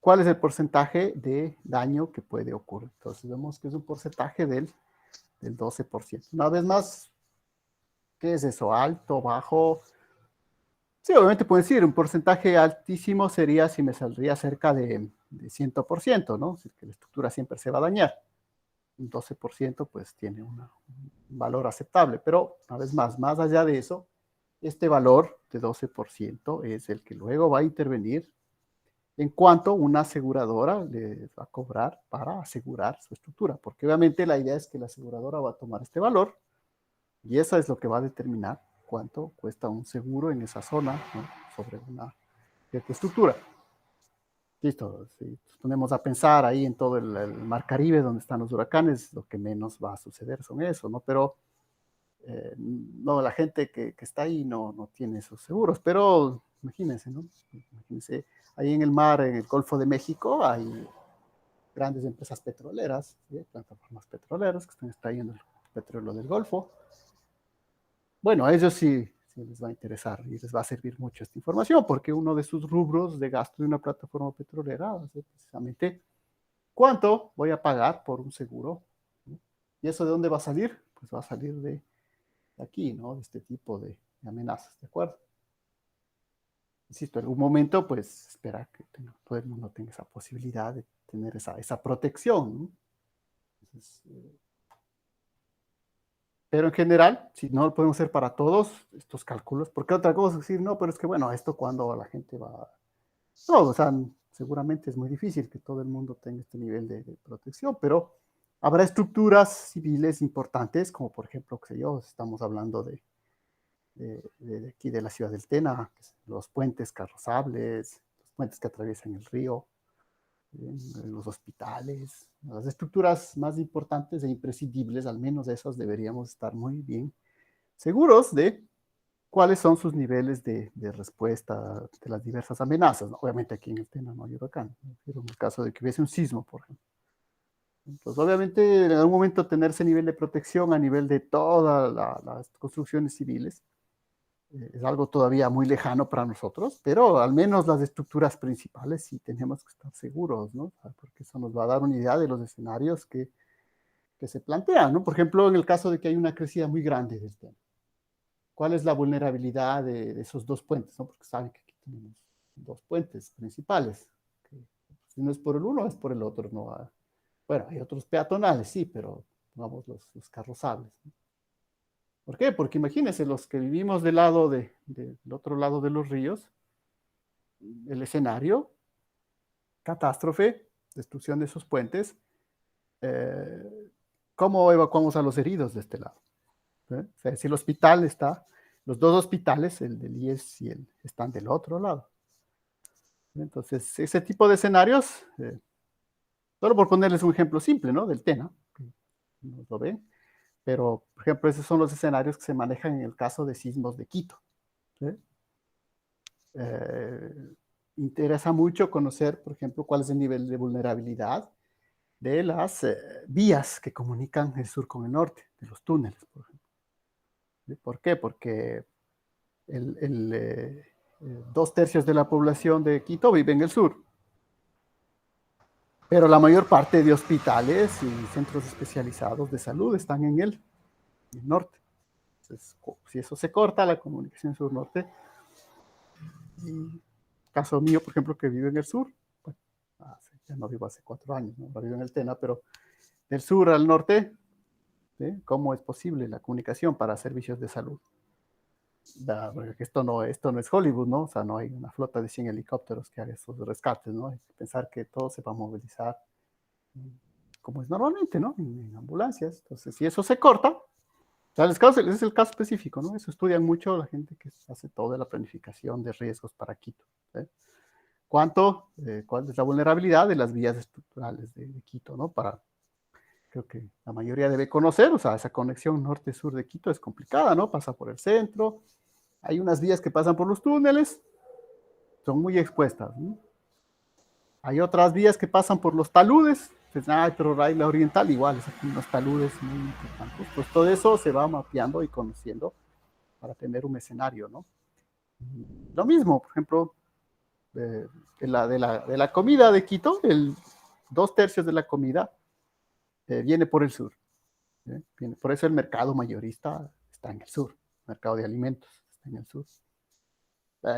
cuál es el porcentaje de daño que puede ocurrir. Entonces vemos que es un porcentaje del 12%. Una vez más, ¿qué es eso? ¿Alto, bajo? Sí, obviamente pueden decir, un porcentaje altísimo sería si me saldría cerca de 100%, ¿no? Es decir, que la estructura siempre se va a dañar. Un 12% pues tiene un valor aceptable, pero una vez más allá de eso, este valor de 12% es el que luego va a intervenir en cuanto una aseguradora le va a cobrar para asegurar su estructura, porque obviamente la idea es que la aseguradora va a tomar este valor y eso es lo que va a determinar cuánto cuesta un seguro en esa zona, ¿no? Sobre una cierta estructura. Listo, si nos ponemos a pensar ahí en todo el Mar Caribe donde están los huracanes, lo que menos va a suceder son eso, ¿no? Pero no, la gente que está ahí no tiene esos seguros, pero imagínense, ¿no? Imagínense, ahí en el mar, en el Golfo de México, hay grandes empresas petroleras, ¿sí? Plataformas petroleras que están extrayendo el petróleo del Golfo. Bueno, a ellos sí les va a interesar y les va a servir mucho esta información, porque uno de sus rubros de gasto de una plataforma petrolera va a ser precisamente cuánto voy a pagar por un seguro, ¿no? ¿Y eso de dónde va a salir? Pues va a salir de aquí, ¿no? De este tipo de amenazas, ¿de acuerdo? Insisto, en algún momento, pues, espera que todo el mundo tenga esa posibilidad de tener esa protección, ¿no? Entonces, pero en general, si no lo podemos hacer para todos estos cálculos, porque otra cosa es decir, no, pero es que bueno, esto cuando la gente va... No, o sea, seguramente es muy difícil que todo el mundo tenga este nivel de protección, pero habrá estructuras civiles importantes, como por ejemplo, qué sé yo, estamos hablando de aquí de la ciudad del Tena, los puentes carrozables, los puentes que atraviesan el río, los hospitales, las estructuras más importantes e imprescindibles, al menos esas deberíamos estar muy bien seguros de cuáles son sus niveles de respuesta de las diversas amenazas, ¿no? Obviamente aquí en el Tena no hay huracán, pero en el caso de que hubiese un sismo, por ejemplo. Entonces, obviamente, en algún momento tener ese nivel de protección a nivel de todas las construcciones civiles es algo todavía muy lejano para nosotros, pero al menos las estructuras principales sí tenemos que estar seguros, ¿no? Porque eso nos va a dar una idea de los escenarios que se plantean, ¿no? Por ejemplo, en el caso de que hay una crecida muy grande del tema, ¿cuál es la vulnerabilidad de esos dos puentes, ¿no? Porque saben que aquí tenemos dos puentes principales, que si no es por el uno, es por el otro, ¿no? Bueno, hay otros peatonales, sí, pero vamos, los carrozables, ¿no? ¿Por qué? Porque imagínense, los que vivimos del otro lado de los ríos, el escenario, catástrofe, destrucción de esos puentes, eh, ¿cómo evacuamos a los heridos de este lado? O sea, si el hospital está, los dos hospitales, el del IES y están del otro lado. Entonces, ese tipo de escenarios, solo por ponerles un ejemplo simple, ¿no? Del TENA, que no lo ven, pero, por ejemplo, esos son los escenarios que se manejan en el caso de sismos de Quito, ¿sí? Interesa mucho conocer, por ejemplo, cuál es el nivel de vulnerabilidad de las vías que comunican el sur con el norte, de los túneles, por ejemplo. ¿Por qué? Porque 2/3 de la población de Quito vive en el sur, pero la mayor parte de hospitales y centros especializados de salud están en el norte. Entonces, si eso se corta, la comunicación sur-norte, y caso mío, por ejemplo, que vive en el sur, bueno, ya no vivo hace 4 años, ¿no? Ahora vivo en el Tena, pero del sur al norte, ¿sí? ¿Cómo es posible la comunicación para servicios de salud? Porque esto no es Hollywood, ¿no? O sea, no hay una flota de 100 helicópteros que haga esos rescates, ¿no? Hay que pensar que todo se va a movilizar como es normalmente, ¿no? En ambulancias. Entonces, si eso se corta, o sea, ese es el caso específico, ¿no? Eso estudian mucho la gente que hace toda la planificación de riesgos para Quito, ¿sí? ¿Cuál es la vulnerabilidad de las vías estructurales de Quito, ¿no? creo que la mayoría debe conocer, o sea, esa conexión norte-sur de Quito es complicada, ¿no? Pasa por el centro, hay unas vías que pasan por los túneles, son muy expuestas, ¿no? Hay otras vías que pasan por los taludes, pues, pero hay la oriental igual, es aquí unos taludes muy importantes. Pues todo eso se va mapeando y conociendo para tener un escenario, ¿no? Lo mismo, por ejemplo, de la comida de Quito, el 2/3 de la comida viene por el sur. Por eso el mercado mayorista está en el sur, el mercado de alimentos está en el sur.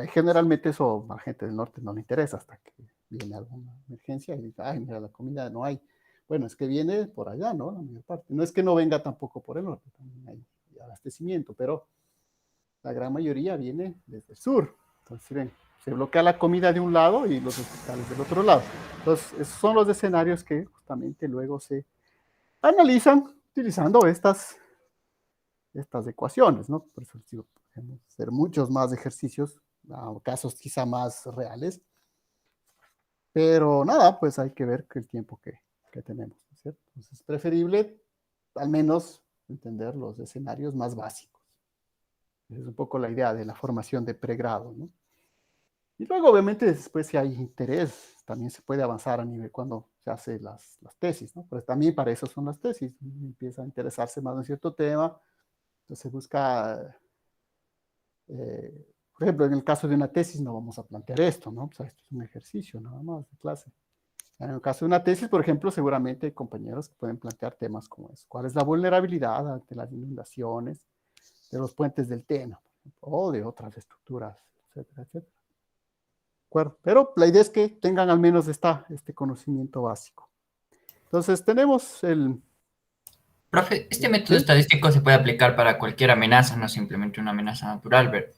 Generalmente eso a la gente del norte no le interesa hasta que viene alguna emergencia y dice, ay, mira, la comida no hay. Bueno, es que viene por allá, ¿no? La mayor parte. No es que no venga tampoco por el norte, también hay abastecimiento, pero la gran mayoría viene desde el sur. Entonces, ven, se bloquea la comida de un lado y los hospitales del otro lado. Entonces, esos son los escenarios que justamente luego se analizan utilizando estas ecuaciones, ¿no? Por eso digo, podemos hacer muchos más ejercicios, casos quizá más reales, pero nada, pues hay que ver el tiempo que tenemos, ¿cierto? Entonces es preferible al menos entender los escenarios más básicos. Esa es un poco la idea de la formación de pregrado, ¿no? Y luego, obviamente, después si hay interés, también se puede avanzar a nivel cuando se hace las tesis, ¿no? Pero también para eso son las tesis. Empieza a interesarse más en cierto tema, entonces se busca por ejemplo, en el caso de una tesis no vamos a plantear esto, ¿no? O sea, esto es un ejercicio nada más de clase. En el caso de una tesis, por ejemplo, seguramente hay compañeros que pueden plantear temas como eso. ¿Cuál es la vulnerabilidad ante las inundaciones de los puentes del Teno o de otras estructuras, etcétera, etcétera? ¿De acuerdo? Pero la idea es que tengan al menos este conocimiento básico. Entonces, tenemos Profe, este método ¿sí? estadístico se puede aplicar para cualquier amenaza, no simplemente una amenaza natural, ¿ver?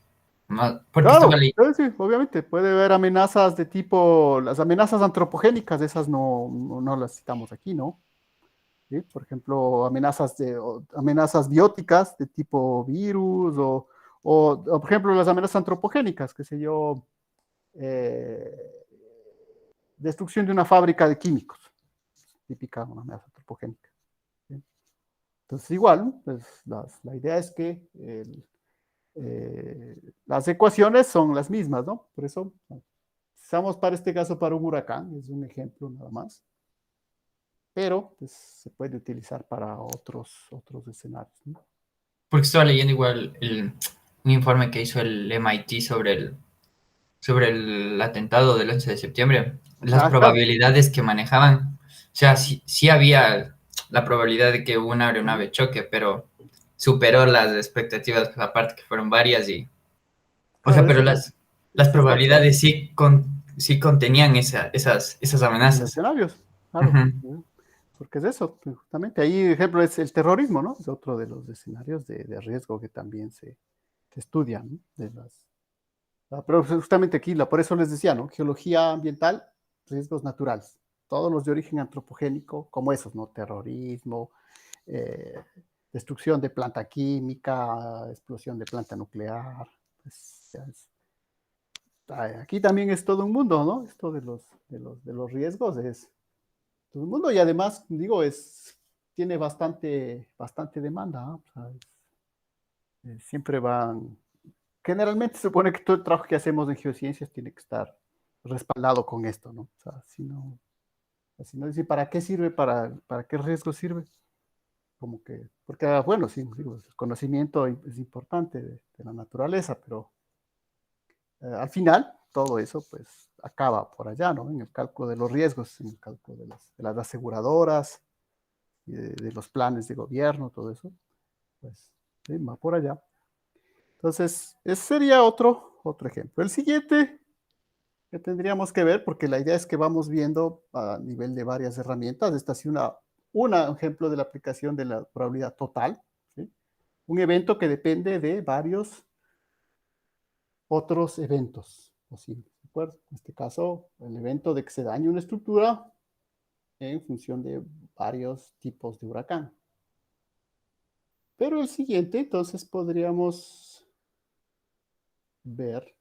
Porque estaba Claro, leyendo. sí, obviamente, puede haber amenazas de tipo, las amenazas antropogénicas, esas no las citamos aquí, ¿no? ¿Sí? Por ejemplo, amenazas bióticas de tipo virus por ejemplo, las amenazas antropogénicas, qué sé yo, eh, destrucción de una fábrica de químicos, típica una amenaza antropogénica. ¿Sí? Entonces, igual, pues, la idea es que las ecuaciones son las mismas, ¿no? Por eso, usamos para este caso para un huracán, es un ejemplo nada más, pero pues, se puede utilizar para otros escenarios, ¿no? Porque estaba leyendo igual un informe que hizo el MIT sobre el atentado del 11 de septiembre, las Claro. probabilidades que manejaban. O sea, sí había la probabilidad de que una aeronave choque, pero superó las expectativas, pues, aparte que fueron varias y... O sea, Claro, pero las esa es la otra. probabilidades sí contenían esas amenazas. Escenarios, claro. Ujú. ¿Sí? Porque es eso, pues, justamente. Ahí, ejemplo, es el terrorismo, ¿no? Es otro de los escenarios de riesgo que también se estudian, ¿no? Pero pues, justamente aquí, por eso les decía, ¿no? Geología ambiental, riesgos naturales. Todos los de origen antropogénico, como esos, ¿no? Terrorismo, eh, destrucción de planta química, explosión de planta nuclear. Pues, aquí también es todo un mundo, ¿no? Esto de los riesgos es todo un mundo y además, digo, tiene bastante demanda, ¿no? O sea, siempre generalmente se supone que todo el trabajo que hacemos en geociencias tiene que estar respaldado con esto, ¿no? O sea, si no decir, ¿para qué sirve? ¿Para qué riesgo sirve? Como que, porque, bueno, sí, digo, el conocimiento es importante de la naturaleza, pero al final todo eso pues acaba por allá, ¿no? En el cálculo de los riesgos, en el cálculo de las aseguradoras, y de los planes de gobierno, todo eso, pues sí, va por allá. Entonces, ese sería otro ejemplo. El siguiente que tendríamos que ver, porque la idea es que vamos viendo a nivel de varias herramientas, esta es un ejemplo de la aplicación de la probabilidad total, ¿sí? Un evento que depende de varios otros eventos posibles, ¿de acuerdo? En este caso, el evento de que se dañe una estructura en función de varios tipos de huracán. Pero el siguiente, entonces, podríamos ver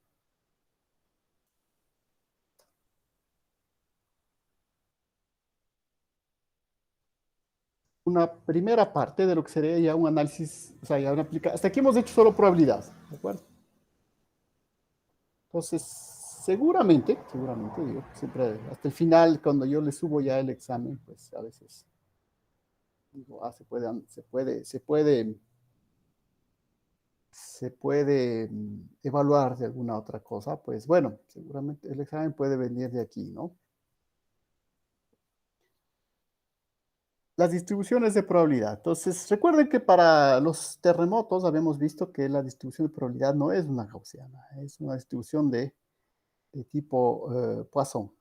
una primera parte de lo que sería ya un análisis, o sea, ya una aplicación. Hasta aquí hemos hecho solo probabilidad, ¿de acuerdo? Entonces, seguramente, digo, siempre hasta el final, cuando yo le subo ya el examen, pues a veces digo, se puede evaluar de alguna otra cosa, pues bueno, seguramente el examen puede venir de aquí, ¿no? Las distribuciones de probabilidad. Entonces, recuerden que para los terremotos habíamos visto que la distribución de probabilidad no es una gaussiana, es una distribución de tipo Poisson.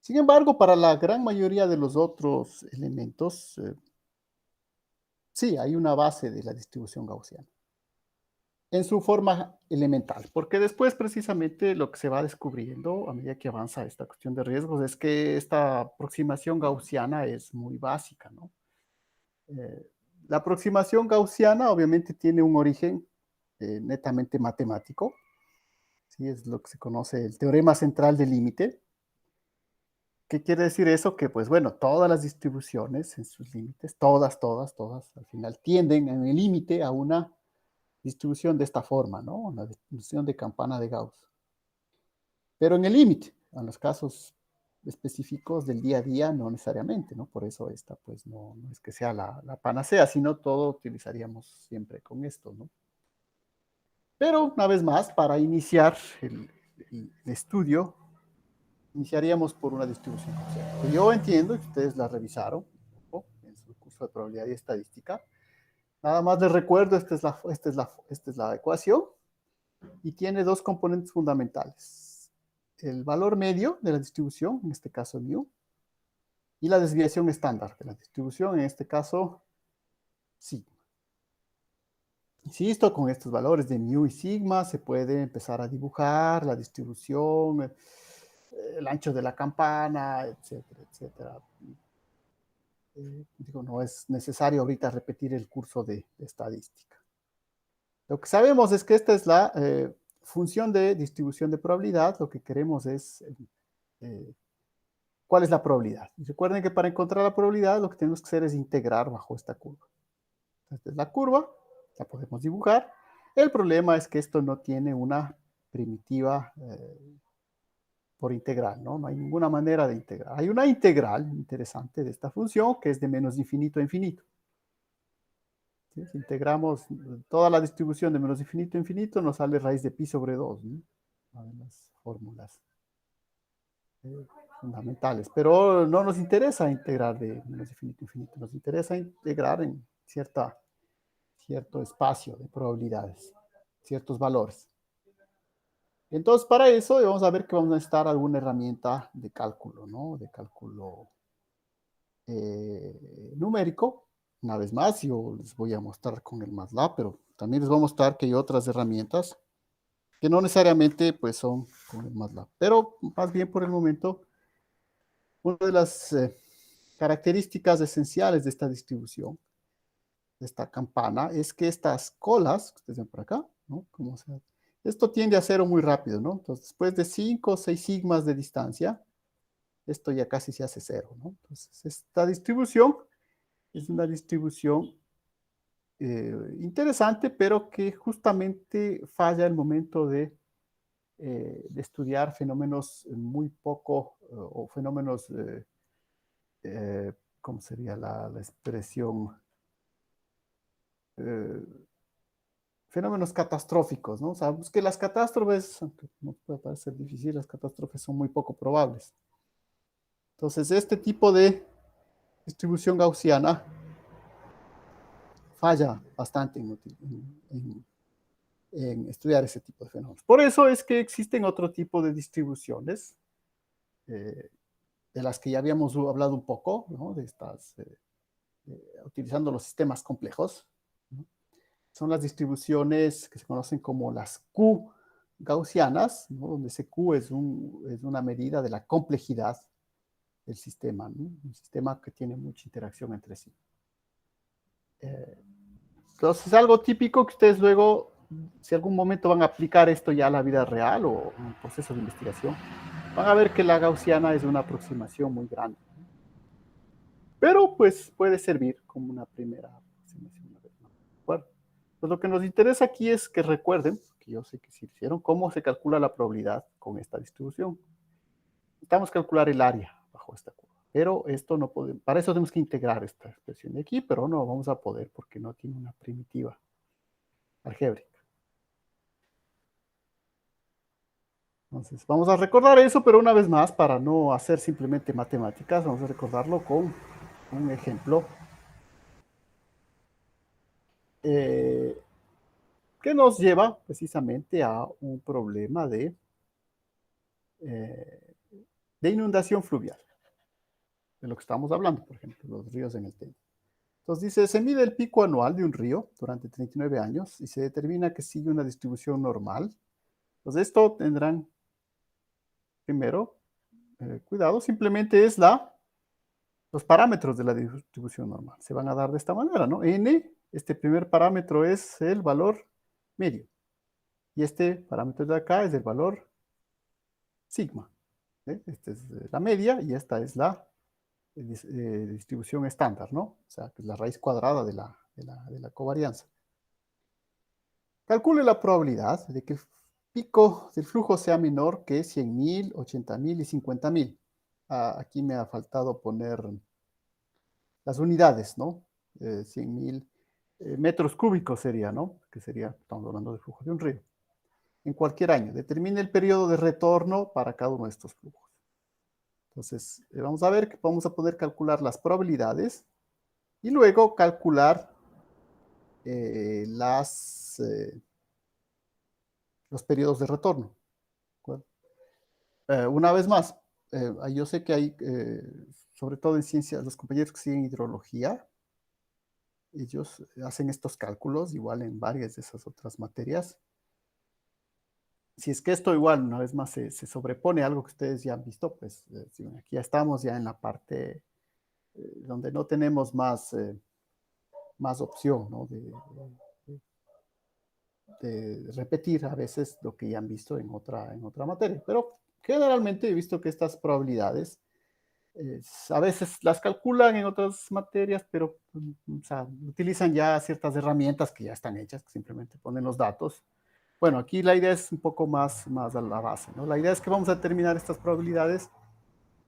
Sin embargo, para la gran mayoría de los otros elementos, sí, hay una base de la distribución gaussiana en su forma elemental, porque después precisamente lo que se va descubriendo a medida que avanza esta cuestión de riesgos es que esta aproximación gaussiana es muy básica, ¿no? Eh, la aproximación gaussiana obviamente tiene un origen netamente matemático, ¿sí? Es lo que se conoce el teorema central del límite. ¿Qué quiere decir eso? Que, pues bueno, todas las distribuciones en sus límites, todas, al final tienden en el límite a una distribución de esta forma, ¿no? Una distribución de campana de Gauss. Pero en el límite, en los casos específicos del día a día, no necesariamente, ¿no? Por eso esta, pues, no es que sea la panacea, sino todo utilizaríamos siempre con esto, ¿no? Pero, una vez más, para iniciar el estudio, iniciaríamos por una distribución gaussiana. Yo entiendo que ustedes la revisaron, ¿no? En su curso de probabilidad y estadística. Nada más les recuerdo, esta es la ecuación y tiene dos componentes fundamentales. El valor medio de la distribución, en este caso mu, y la desviación estándar de la distribución, en este caso sigma. Insisto, con estos valores de mu y sigma se puede empezar a dibujar la distribución, el ancho de la campana, etcétera, etcétera. Digo, no es necesario ahorita repetir el curso de estadística. Lo que sabemos es que esta es la función de distribución de probabilidad. Lo que queremos es cuál es la probabilidad. Y recuerden que para encontrar la probabilidad lo que tenemos que hacer es integrar bajo esta curva. Esta es la curva, la podemos dibujar. El problema es que esto no tiene una primitiva por integral, ¿no? No hay ninguna manera de integrar. Hay una integral interesante de esta función que es de menos infinito a infinito. ¿Sí? Si integramos toda la distribución de menos infinito a infinito, nos sale raíz de pi sobre 2, ¿no? Una de las fórmulas fundamentales. Pero no nos interesa integrar de menos infinito a infinito, nos interesa integrar en cierto espacio de probabilidades, ciertos valores. Entonces, para eso vamos a ver que vamos a necesitar alguna herramienta de cálculo, ¿no? De cálculo numérico. Una vez más, yo les voy a mostrar con el MATLAB, pero también les voy a mostrar que hay otras herramientas que no necesariamente pues son con el MATLAB. Pero más bien por el momento, una de las características esenciales de esta distribución, de esta campana, es que estas colas, que ustedes ven por acá, ¿no? Como sea, esto tiende a cero muy rápido, ¿no? Entonces, después de 5 o 6 sigmas de distancia, esto ya casi se hace cero, ¿no? Entonces, esta distribución es una distribución interesante, pero que justamente falla el momento de estudiar fenómenos muy poco, o fenómenos, ¿cómo sería la expresión? Fenómenos catastróficos, ¿no? Sabemos que las catástrofes, aunque nos puede parecer difícil, las catástrofes son muy poco probables. Entonces, este tipo de distribución gaussiana falla bastante en estudiar ese tipo de fenómenos. Por eso es que existen otro tipo de distribuciones, de las que ya habíamos hablado un poco, ¿no? De estas, utilizando los sistemas complejos, ¿no? Son las distribuciones que se conocen como las Q gaussianas, ¿no? Donde ese Q es una medida de la complejidad del sistema, ¿no? Un sistema que tiene mucha interacción entre sí. Entonces, es algo típico que ustedes luego, si algún momento van a aplicar esto ya a la vida real o en un proceso de investigación, van a ver que la gaussiana es una aproximación muy grande. pero pues puede servir como una primera aproximación. Bueno, pues lo que nos interesa aquí es que recuerden, que yo sé que sí hicieron, cómo se calcula la probabilidad con esta distribución. Necesitamos calcular el área bajo esta curva, pero esto no podemos, para eso tenemos que integrar esta expresión de aquí, pero no vamos a poder porque no tiene una primitiva algébrica. Entonces, vamos a recordar eso, pero una vez más, para no hacer simplemente matemáticas, vamos a recordarlo con un ejemplo que nos lleva precisamente a un problema de inundación fluvial, de lo que estamos hablando, por ejemplo, los ríos en el Teide. Entonces dice, se mide el pico anual de un río durante 39 años y se determina que sigue una distribución normal. Entonces esto tendrán primero, cuidado, simplemente es los parámetros de la distribución normal. Se van a dar de esta manera, ¿no? N, este primer parámetro es el valor medio. Y este parámetro de acá es el valor sigma. Esta es la media y esta es la distribución estándar, ¿no? O sea, que es la raíz cuadrada de la covarianza. Calcule la probabilidad de que el pico del flujo sea menor que 100.000, 80.000 y 50.000. Aquí me ha faltado poner las unidades, ¿no? 100.000 metros cúbicos sería, ¿no? Que sería, estamos hablando del flujo de un río. En cualquier año. Determine el periodo de retorno para cada uno de estos flujos. Entonces, vamos a ver que vamos a poder calcular las probabilidades y luego calcular los periodos de retorno. Una vez más, yo sé que hay, sobre todo en ciencias, los compañeros que siguen hidrología, ellos hacen estos cálculos, igual en varias de esas otras materias. Si es que esto igual, una vez más, se sobrepone a algo que ustedes ya han visto, pues aquí ya estamos ya en la parte donde no tenemos más opción, ¿no? de repetir a veces lo que ya han visto en otra materia. Pero generalmente he visto que estas probabilidades a veces las calculan en otras materias, pero o sea, utilizan ya ciertas herramientas que ya están hechas, que simplemente ponen los datos. Bueno, aquí la idea es un poco más a la base, ¿no? La idea es que vamos a determinar estas probabilidades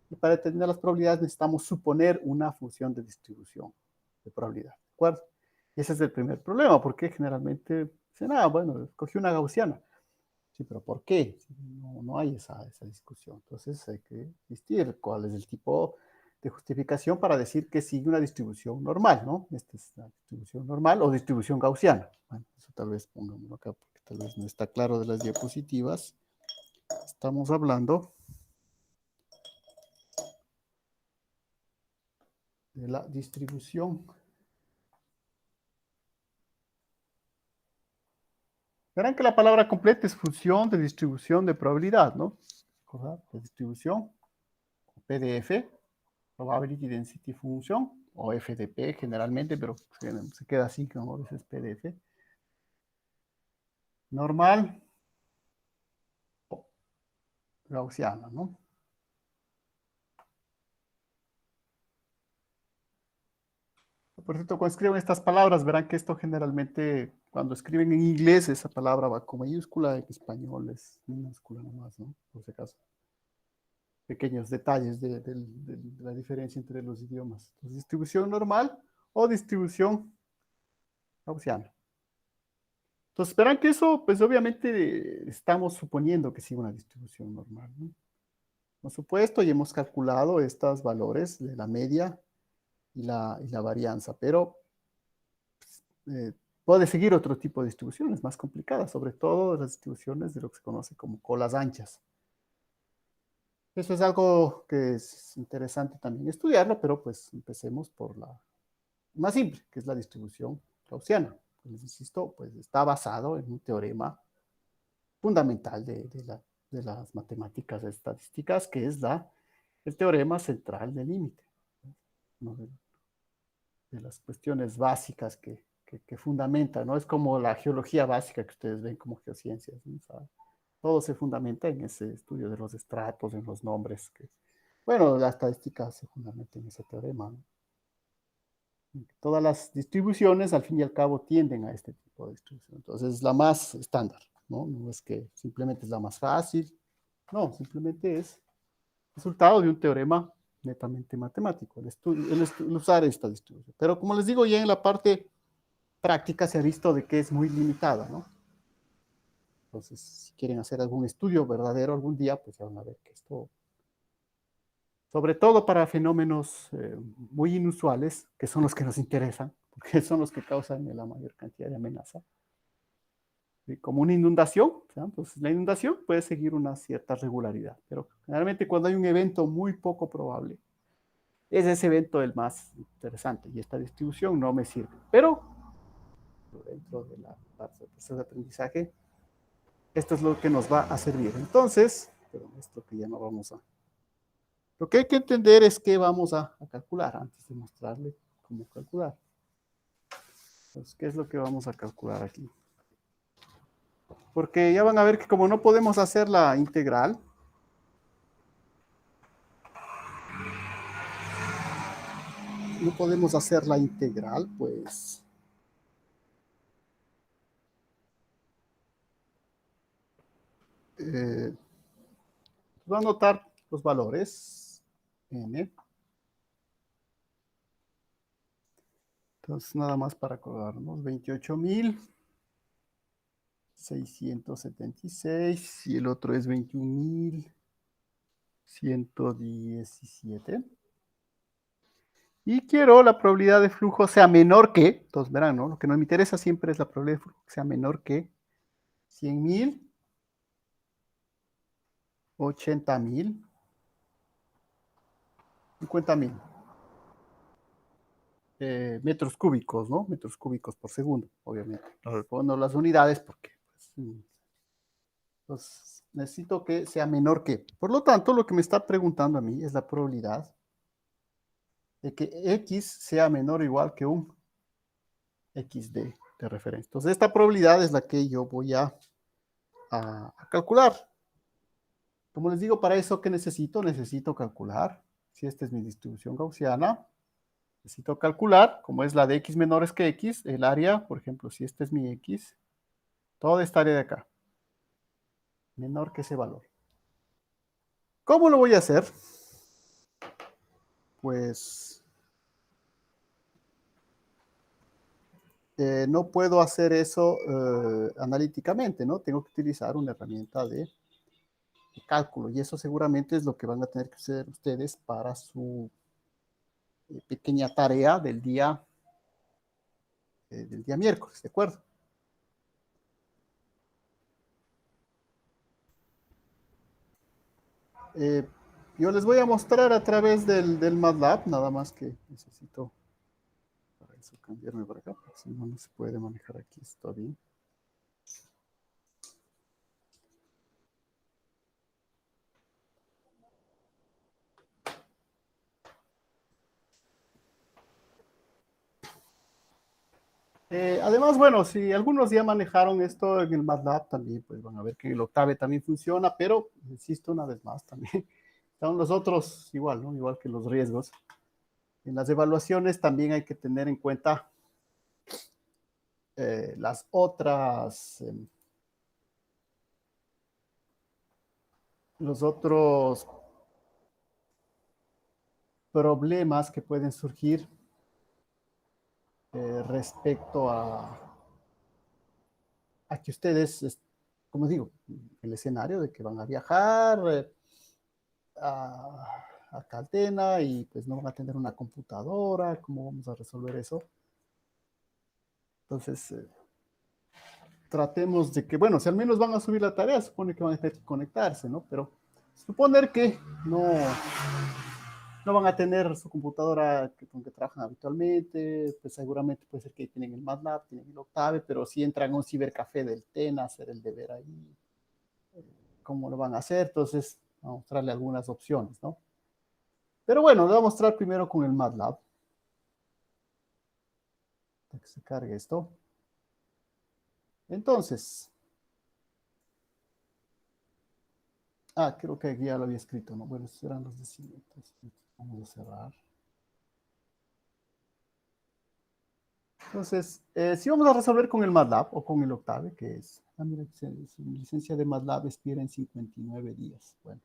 y para determinar las probabilidades necesitamos suponer una función de distribución de probabilidad, ¿de acuerdo? Y ese es el primer problema, porque generalmente dicen, bueno, escogí una gaussiana. Sí, pero ¿por qué? No hay esa discusión. Entonces hay que distinguir cuál es el tipo de justificación para decir que sigue una distribución normal, ¿no? Esta es la distribución normal o distribución gaussiana. Bueno, eso tal vez pongámoslo acá porque tal vez no está claro de las diapositivas. Estamos hablando de la distribución. Verán que la palabra completa es función de distribución de probabilidad, ¿no? De distribución, PDF, Probability Density Function, o FDP generalmente, pero se queda así como a veces PDF. Normal, gaussiana, ¿no? Por cierto, cuando escriben estas palabras, verán que esto generalmente, cuando escriben en inglés, esa palabra va con mayúscula, en español es minúscula nomás, ¿no? Por si acaso. Pequeños detalles de la diferencia entre los idiomas. Entonces, distribución normal o distribución gaussiana. Entonces, verán que eso, pues obviamente estamos suponiendo que sigue una distribución normal, ¿no? Por supuesto, y hemos calculado estos valores de la media y la varianza, pero puede seguir otro tipo de distribuciones más complicadas, sobre todo las distribuciones de lo que se conoce como colas anchas. Eso es algo que es interesante también estudiarlo, pero pues empecemos por la más simple, que es la distribución gaussiana. Les insisto, pues está basado en un teorema fundamental de las matemáticas estadísticas, que es el teorema central del límite. Uno de las cuestiones básicas que fundamentan, ¿no? Es como la geología básica que ustedes ven como geociencias, ¿no? O sea, todo se fundamenta en ese estudio de los estratos, en los nombres. Bueno, la estadística se fundamenta en ese teorema, ¿no? Todas las distribuciones, al fin y al cabo, tienden a este tipo de distribución. Entonces, es la más estándar, ¿no? No es que simplemente es la más fácil. No, simplemente es resultado de un teorema netamente matemático, el usar esta distribución. Pero como les digo, ya en la parte práctica se ha visto de que es muy limitada, ¿no? Entonces, si quieren hacer algún estudio verdadero algún día, pues ya van a ver que esto, sobre todo para fenómenos muy inusuales, que son los que nos interesan, porque son los que causan la mayor cantidad de amenaza, como una inundación, ¿sí? Pues la inundación puede seguir una cierta regularidad, pero generalmente cuando hay un evento muy poco probable, es ese evento el más interesante y esta distribución no me sirve. Pero dentro de la parte del proceso de aprendizaje, esto es lo que nos va a servir. Entonces, pero esto que ya no vamos a... Lo que hay que entender es que vamos a calcular antes de mostrarle cómo calcular. Entonces, ¿qué es lo que vamos a calcular aquí? Porque ya van a ver que como no podemos hacer la integral, pues voy a anotar los valores n. Entonces, nada más para acordarnos, 28.676 y el otro es 21.117. Y quiero la probabilidad de flujo sea menor que, entonces verán, ¿no? Lo que nos interesa siempre es la probabilidad de flujo que sea menor que 100.000, 80.000, 50.000 metros cúbicos, ¿no? Metros cúbicos por segundo, obviamente. No le pongo las unidades porque pues, necesito que sea menor que. Por lo tanto, lo que me está preguntando a mí es la probabilidad de que X sea menor o igual que un XD de referencia. Entonces, esta probabilidad es la que yo voy a calcular. Como les digo, para eso, ¿qué necesito? Necesito calcular. Si esta es mi distribución gaussiana, necesito calcular, como es la de X menores que X, el área, por ejemplo, si este es mi X, toda esta área de acá, menor que ese valor. ¿Cómo lo voy a hacer? Pues no puedo hacer eso analíticamente, ¿no? Tengo que utilizar una herramienta de cálculo y eso seguramente es lo que van a tener que hacer ustedes para su pequeña tarea del día miércoles, ¿de acuerdo? Yo les voy a mostrar a través del MATLAB, nada más que necesito para eso cambiarme por acá, porque si no, no se puede manejar aquí, está bien. Además, bueno, si algunos ya manejaron esto en el MATLAB también, pues van a ver que el Octave también funciona, pero insisto una vez más también, están los otros igual, ¿no? Igual que los riesgos. En las evaluaciones también hay que tener en cuenta las otras, los otros problemas que pueden surgir respecto a que ustedes, como digo, el escenario de que van a viajar a Cartagena y pues no van a tener una computadora, ¿cómo vamos a resolver eso? Entonces, tratemos de que, bueno, si al menos van a subir la tarea, supone que van a tener que conectarse, ¿no? Pero suponer que no van a tener su computadora con que trabajan habitualmente, pues seguramente puede ser que tienen el MATLAB, tienen el Octave, pero si entran a un cibercafé del TEN a hacer el deber ahí, ¿cómo lo van a hacer? Entonces, vamos a mostrarle algunas opciones, ¿no? Pero bueno, le voy a mostrar primero con el MATLAB. Para que se cargue esto. Entonces, creo que aquí ya lo había escrito, ¿no? Bueno, estos eran los decimientos. Vamos a cerrar. Entonces, si vamos a resolver con el MATLAB o con el Octave, que es, mira, su licencia de MATLAB expira en 59 días. Bueno,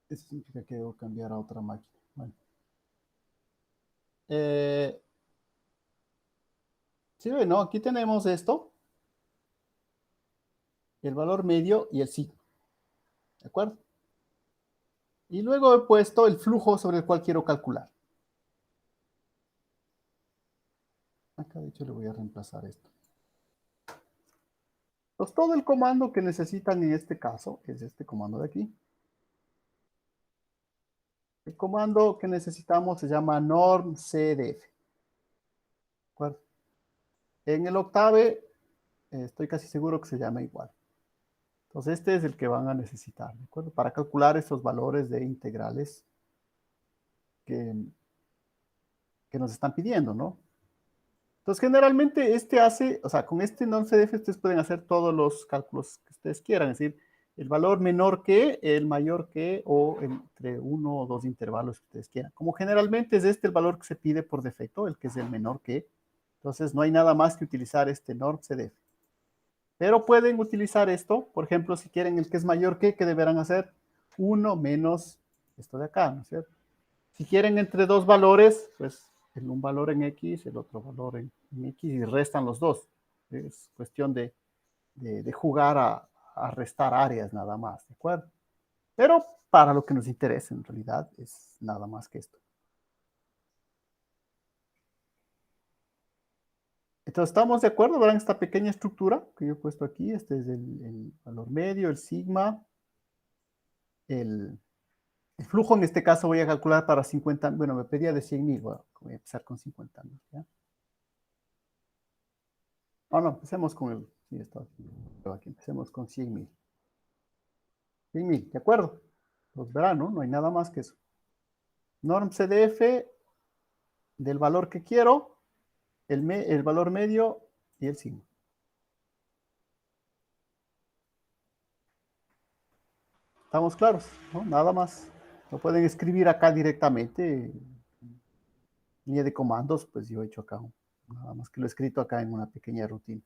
eso significa que debo cambiar a otra máquina. Bueno. Sí, bueno, aquí tenemos esto, el valor medio y el sigma. ¿De acuerdo? Y luego he puesto el flujo sobre el cual quiero calcular. Acá, de hecho, le voy a reemplazar esto. Entonces, todo el comando que necesitan en este caso es este comando de aquí. El comando que necesitamos se llama normcdf. ¿De acuerdo? En el Octave, estoy casi seguro que se llama igual. Entonces, este es el que van a necesitar, ¿de acuerdo? Para calcular estos valores de integrales que nos están pidiendo, ¿no? Entonces, generalmente este hace, o sea, con este non-CDF ustedes pueden hacer todos los cálculos que ustedes quieran, es decir, el valor menor que, el mayor que, o entre uno o dos intervalos que ustedes quieran. Como generalmente es este el valor que se pide por defecto, el que es el menor que, entonces no hay nada más que utilizar este norm-CDF. Pero pueden utilizar esto, por ejemplo, si quieren el que es mayor que, ¿qué deberán hacer? 1 menos esto de acá, ¿no es cierto? Si quieren entre dos valores, pues un valor en X, el otro valor en X y restan los dos. Es cuestión de jugar a restar áreas nada más, ¿de acuerdo? Pero para lo que nos interesa en realidad es nada más que esto. Entonces, ¿estamos de acuerdo? Verán esta pequeña estructura que yo he puesto aquí. Este es el valor medio, el sigma, el flujo. En este caso voy a calcular para 50, bueno, me pedía de 100,000, voy a empezar con 50,000, ¿ya? No, empecemos con el, sí, está aquí, empecemos con 100,000. 100,000, ¿de acuerdo? Pues verán, ¿no? No hay nada más que eso. Norm CDF del valor que quiero, el valor medio y el sigma. ¿Estamos claros? ¿No? Nada más. Lo pueden escribir acá directamente. Línea de comandos, pues yo he hecho acá. Nada más que lo he escrito acá en una pequeña rutina.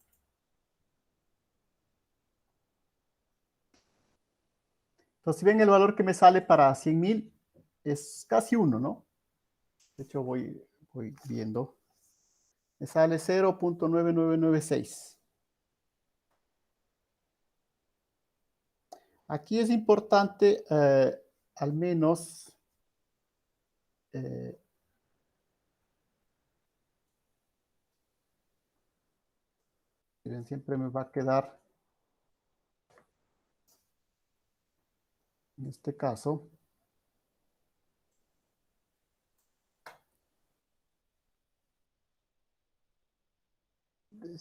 Entonces, si ven el valor que me sale para 100,000, es casi 1, ¿no? De hecho, voy viendo. Me sale 0.9996. Aquí es importante, al menos, miren, siempre me va a quedar, en este caso, voy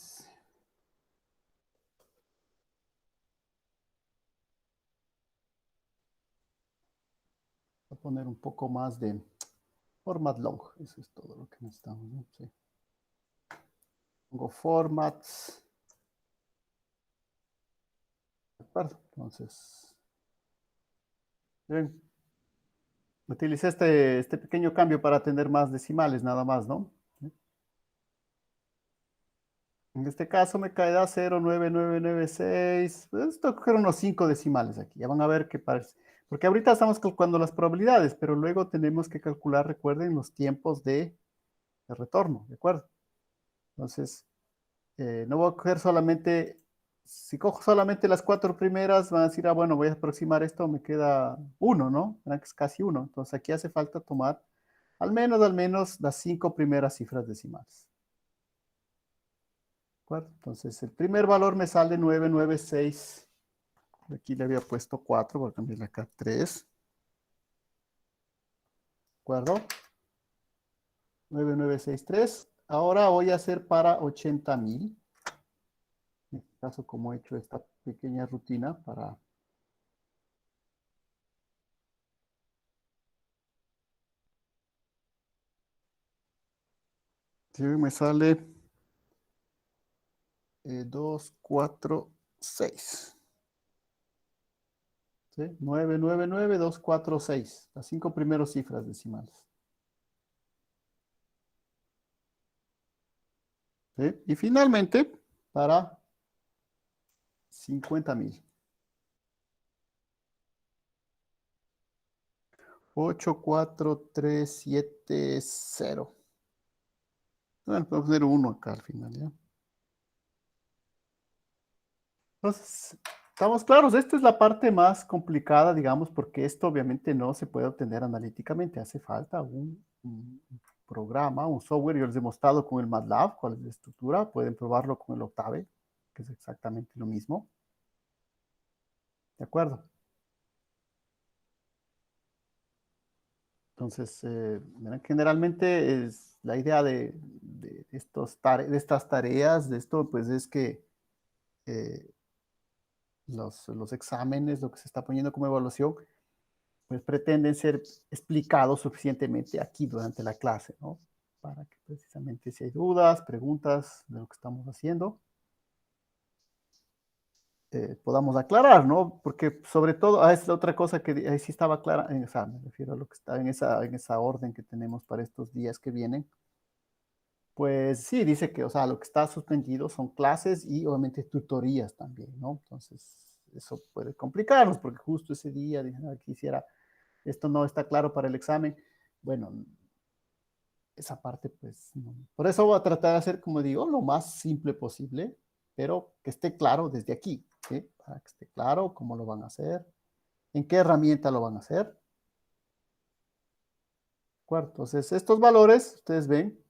a poner un poco más de format long. Eso es todo lo que necesitamos, ¿no? Sí. Pongo formats. De acuerdo. Entonces, bien. Utilicé este pequeño cambio para tener más decimales, nada más, ¿no? En este caso me queda 0,9996. Pues, tengo que coger unos 5 decimales aquí. Ya van a ver qué parece. Porque ahorita estamos calculando las probabilidades, pero luego tenemos que calcular, recuerden, los tiempos de retorno, ¿de acuerdo? Entonces, no voy a coger solamente, si cojo solamente las 4 primeras, van a decir, ah, bueno, voy a aproximar esto, me queda 1, ¿no? Verán que es casi 1. Entonces aquí hace falta tomar al menos las 5 primeras cifras decimales. ¿De acuerdo? Entonces el primer valor me sale 996. Aquí le había puesto 4, voy a cambiarle acá 3. ¿De acuerdo? 9963. Ahora voy a hacer para 80,000. En este caso, como he hecho esta pequeña rutina para... Sí, me sale 2, 4, 6. ¿Sí? 999, 2, 4, 6. Las 5 primeras cifras decimales. ¿sí? Y finalmente, para 50,000. 84370. Bueno, podemos poner 1 acá al final, ¿ya? Entonces, estamos claros, esta es la parte más complicada, digamos, porque esto obviamente no se puede obtener analíticamente. Hace falta un programa, un software. Yo les he mostrado con el MATLAB cuál es la estructura. Pueden probarlo con el Octave, que es exactamente lo mismo. ¿De acuerdo? Entonces, generalmente es la idea de estas tareas, de esto, pues es que eh, los exámenes, lo que se está poniendo como evaluación, pues pretenden ser explicados suficientemente aquí durante la clase, ¿no? Para que precisamente si hay dudas, preguntas de lo que estamos haciendo, podamos aclarar, ¿no? Porque sobre todo, es otra cosa que ahí sí estaba clara, o sea, me refiero a lo que está en esa orden que tenemos para estos días que vienen. Pues sí, dice que, o sea, lo que está suspendido son clases y obviamente tutorías también, ¿no? Entonces, eso puede complicarnos porque justo ese día quisiera, esto no está claro para el examen. Bueno, esa parte, pues, no. Por eso voy a tratar de hacer, como digo, lo más simple posible, pero que esté claro desde aquí, ¿sí? Para que esté claro cómo lo van a hacer, en qué herramienta lo van a hacer. ¿De acuerdo? Entonces, estos valores, ustedes ven,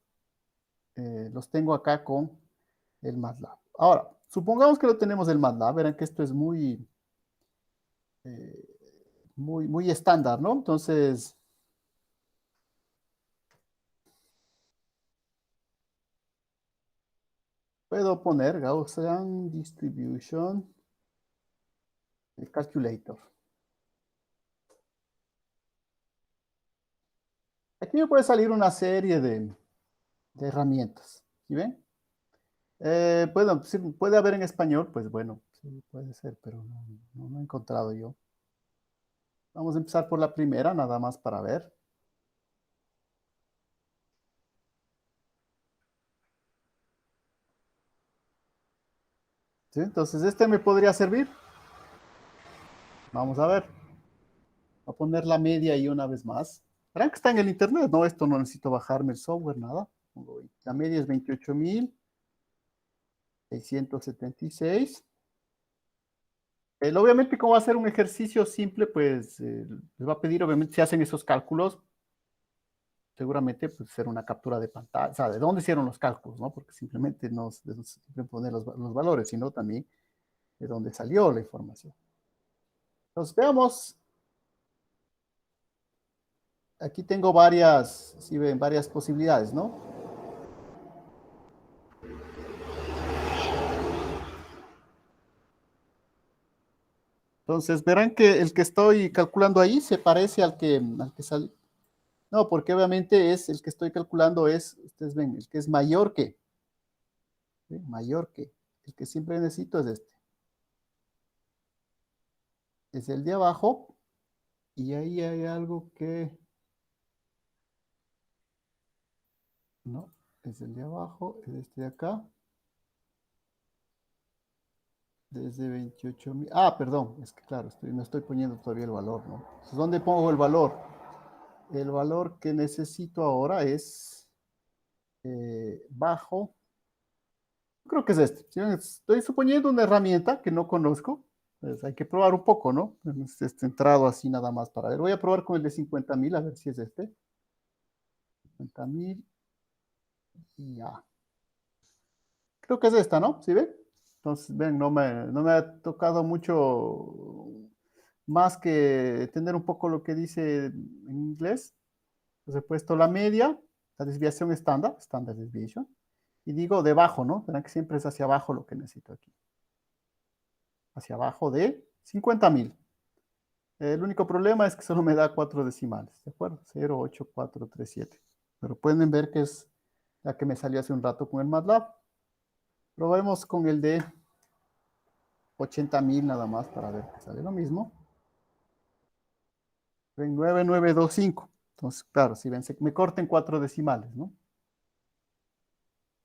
los tengo acá con el MATLAB. Ahora, supongamos que lo tenemos el MATLAB, verán que esto es eh, muy estándar, ¿no? Entonces, puedo poner Gaussian Distribution Calculator. Aquí me puede salir una serie de herramientas, ¿sí ven? Bueno, sí, puede haber en español, pues bueno, sí, puede ser, pero no he encontrado yo. Vamos a empezar por la primera, nada más para ver. ¿Sí? Entonces, este me podría servir. Vamos a ver. Voy a poner la media ahí una vez más. Verán que está en el internet, ¿no? Esto no necesito bajarme el software, nada. La media es 28,676. Obviamente, como va a ser un ejercicio simple, pues les va a pedir, obviamente, si hacen esos cálculos, seguramente pues hacer una captura de pantalla, o sea, de dónde hicieron los cálculos, ¿no? Porque simplemente no siempre poner los valores, sino también de dónde salió la información. Entonces, veamos. Aquí tengo varias, si ven, varias posibilidades, ¿no? Entonces, verán que el que estoy calculando ahí se parece al que sale. No, porque obviamente es el que estoy calculando es, ustedes ven, el que es mayor que, ¿sí? Mayor que. El que siempre necesito es este. Es el de abajo. Y ahí hay algo que, no, es el de abajo, es este de acá. Desde 28,000. Ah, perdón, es que claro, no estoy poniendo todavía el valor, ¿no? Entonces, ¿dónde pongo el valor? El valor que necesito ahora es bajo. Creo que es este. ¿Sí? Estoy suponiendo una herramienta que no conozco. Pues hay que probar un poco, ¿no? Este entrado así nada más para ver. Voy a probar con el de 50,000 a ver si es este. 50,000 y ya. Creo que es esta, ¿no? ¿Sí ven? Entonces, ven, no me ha tocado mucho más que entender un poco lo que dice en inglés. Entonces he puesto la media, la desviación estándar, standard deviation, y digo debajo, ¿no? Verán que siempre es hacia abajo lo que necesito aquí. Hacia abajo de 50,000. El único problema es que solo me da 4 decimales, ¿de acuerdo? 0,8437. Pero pueden ver que es la que me salió hace un rato con el MATLAB. Probemos con el de 80,000 nada más para ver que sale lo mismo. Ven 9925. Entonces, claro, si ven, me corten 4 decimales, ¿no?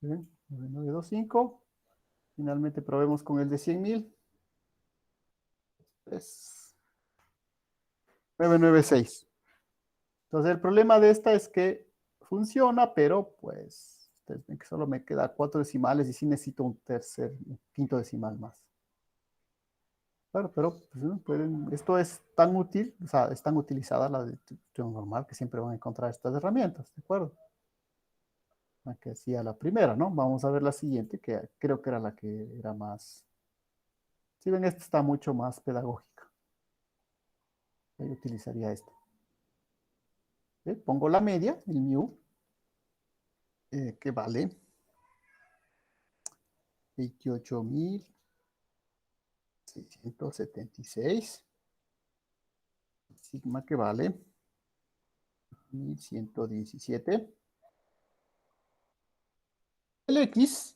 ¿Ven? 9925. Finalmente probemos con el de 100,000. Es 996. Entonces el problema de esta es que funciona, pero pues ustedes ven que solo me queda 4 decimales y sí necesito un quinto decimal más. Claro, pero pues, esto es tan útil, o sea, es tan utilizada la distribución normal que siempre van a encontrar estas herramientas, ¿de acuerdo? La que hacía la primera, ¿no? Vamos a ver la siguiente, que creo que era la que era más... Si ven, esta está mucho más pedagógica. Yo utilizaría esta. Pongo la media, el mu, que vale 28,676. Sigma que vale 1117. El X,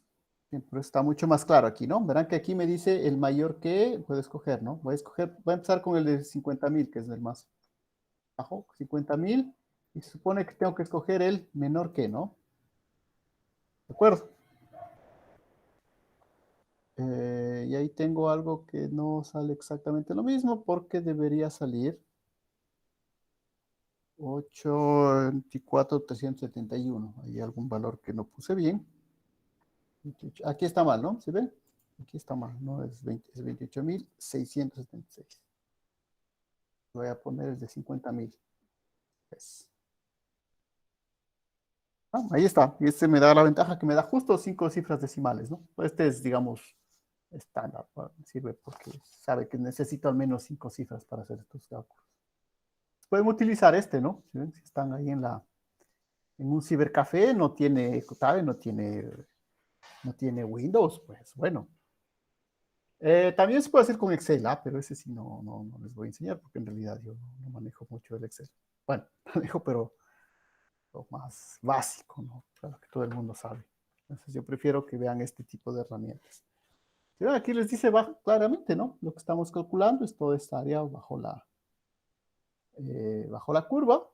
siempre está mucho más claro aquí, ¿no? Verán que aquí me dice el mayor que puedo escoger, ¿no? Voy a empezar con el de 50,000, que es el más bajo, 50,000, y se supone que tengo que escoger el menor que, ¿no? ¿De acuerdo? Y ahí tengo algo que no sale exactamente lo mismo porque debería salir 824,371. Hay algún valor que no puse bien. 28. Aquí está mal, ¿no? ¿Se ve? Aquí está mal, ¿no? Es 28,676. Voy a poner el de 50,000. Pues. Ahí está. Y este me da la ventaja que me da justo 5 cifras decimales, ¿no? Este es, digamos, estándar. Sirve porque sabe que necesito al menos 5 cifras para hacer estos cálculos. Pueden utilizar este, ¿no? Si están ahí en un cibercafé, no tiene Qtave, no tiene Windows, pues bueno. También se puede hacer con Excel, pero ese sí no les voy a enseñar porque en realidad yo no manejo mucho el Excel. Bueno, manejo, pero lo más básico, ¿no? Claro que todo el mundo sabe. Entonces yo prefiero que vean este tipo de herramientas. Aquí les dice claramente, ¿no? Lo que estamos calculando es toda esta área bajo la curva.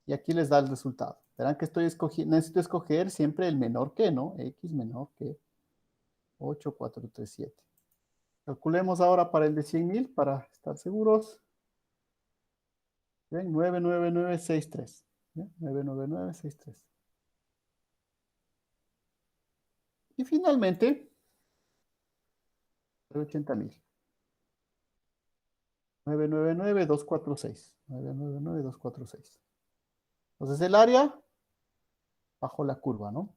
Y aquí les da el resultado. Verán que necesito escoger siempre el menor que, ¿no? X menor que 8,437. Calculemos ahora para el de 100,000 para estar seguros. ¿Ven? 99963. 99963. Y finalmente, 80,000. 999,246. 999,246. Entonces el área bajo la curva, ¿no?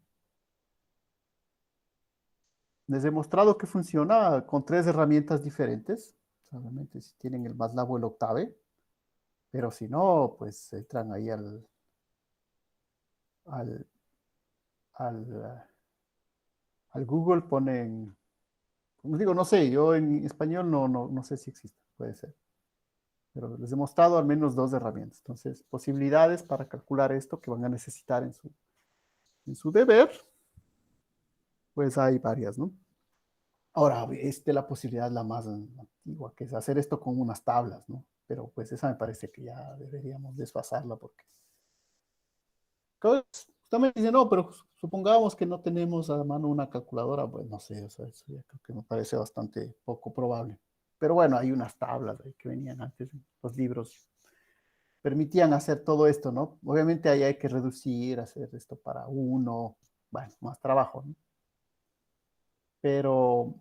Les he mostrado que funciona con 3 herramientas diferentes. Solamente si tienen el MATLAB o el Octave. Pero si no, pues entran ahí al Google, ponen, como digo, no sé, yo en español no sé si existe, puede ser. Pero les he mostrado al menos 2 herramientas. Entonces, posibilidades para calcular esto que van a necesitar en su deber, pues hay varias, ¿no? Ahora, la posibilidad es la más antigua, que es hacer esto con unas tablas, ¿no? Pero pues esa me parece que ya deberíamos desfasarla porque... Usted me dice, no, pero supongamos que no tenemos a mano una calculadora, pues no sé, o sea, eso ya creo que me parece bastante poco probable. Pero bueno, hay unas tablas ahí que venían antes, los libros permitían hacer todo esto, ¿no? Obviamente ahí hay que reducir, hacer esto para uno, bueno, más trabajo, ¿no? Pero,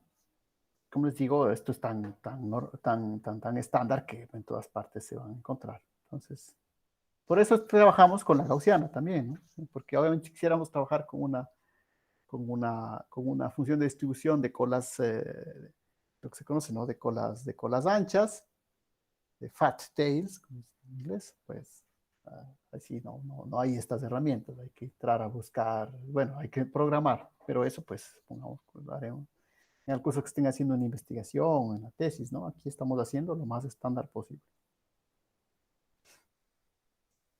como les digo, esto es tan estándar que en todas partes se van a encontrar. Entonces, por eso trabajamos con la gaussiana también, ¿no? Porque obviamente si quisiéramos trabajar con una función de distribución de colas, lo que se conoce, ¿no? De colas anchas, de fat tails, como es en inglés, pues así no hay estas herramientas, hay que entrar a buscar, bueno, hay que programar, pero eso pues, pongamos, lo haremos en el curso que estén haciendo una investigación, en la tesis, ¿no? Aquí estamos haciendo lo más estándar posible.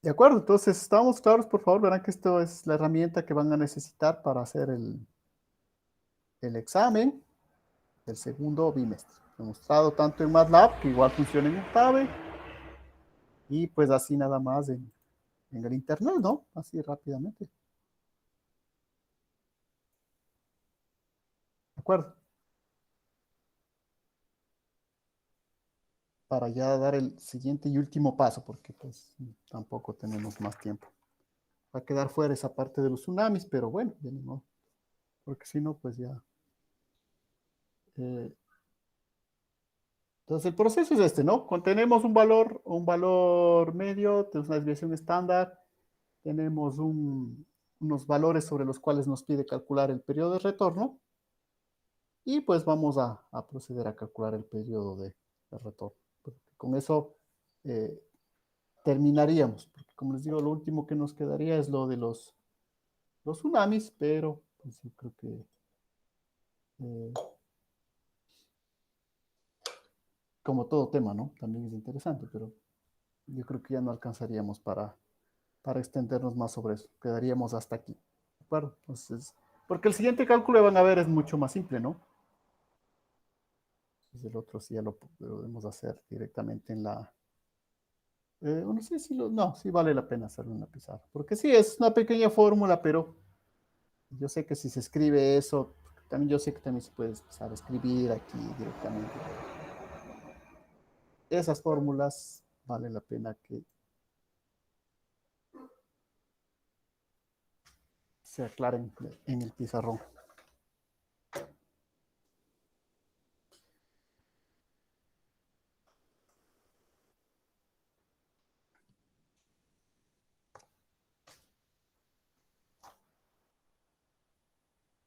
De acuerdo, entonces, ¿estamos claros? Por favor, verán que esto es la herramienta que van a necesitar para hacer el examen del segundo bimestre. He mostrado tanto en MATLAB, que igual funciona en Octave, y pues así nada más en el internet, ¿no? Así rápidamente. acuerdo? Para ya dar el siguiente y último paso, porque pues tampoco tenemos más tiempo. Va a quedar fuera esa parte de los tsunamis, pero bueno, ya ni modo, porque si no, pues ya. Entonces el proceso es este, ¿no? Tenemos un valor medio, tenemos una desviación estándar, tenemos unos valores sobre los cuales nos pide calcular el periodo de retorno, y pues vamos a proceder a calcular el periodo de retorno. Con eso terminaríamos, porque como les digo, lo último que nos quedaría es lo de los tsunamis, pero pues yo creo que como todo tema, ¿no? También es interesante, pero yo creo que ya no alcanzaríamos para extendernos más sobre eso. Quedaríamos hasta aquí. ¿De acuerdo? Entonces, porque el siguiente cálculo que van a ver es mucho más simple, ¿no? Entonces el otro sí ya lo podemos hacer directamente en la... no sé si no, sí vale la pena hacerlo en la pizarra, porque sí, es una pequeña fórmula, pero yo sé que si se escribe eso, también yo sé que también se puede empezar a escribir aquí directamente. Esas fórmulas vale la pena que se aclaren en el pizarrón.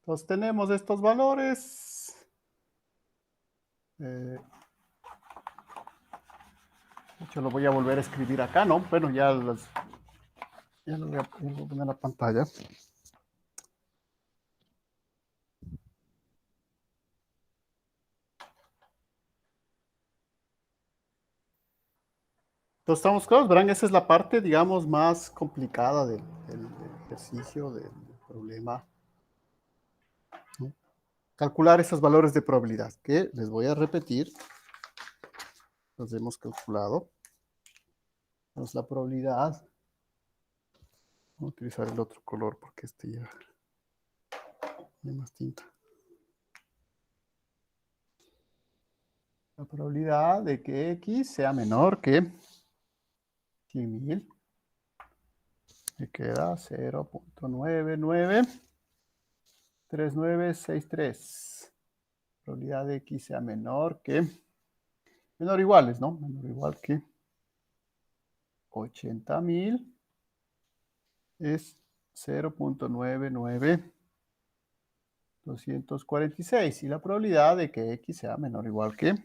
Entonces tenemos estos valores. Yo lo voy a volver a escribir acá, ¿no? Bueno, ya lo voy a poner en la pantalla. Entonces estamos claros, verán, esa es la parte, digamos, más complicada del ejercicio, del problema, ¿no? Calcular esos valores de probabilidad, que les voy a repetir, los hemos calculado. Entonces la probabilidad, voy a utilizar el otro color porque este ya tiene más tinta. La probabilidad de que X sea menor que 100.000 me queda 0.993963. Probabilidad de X sea menor o iguales, ¿no? Menor o igual que 80.000 es 0.99246. Y la probabilidad de que X sea menor o igual que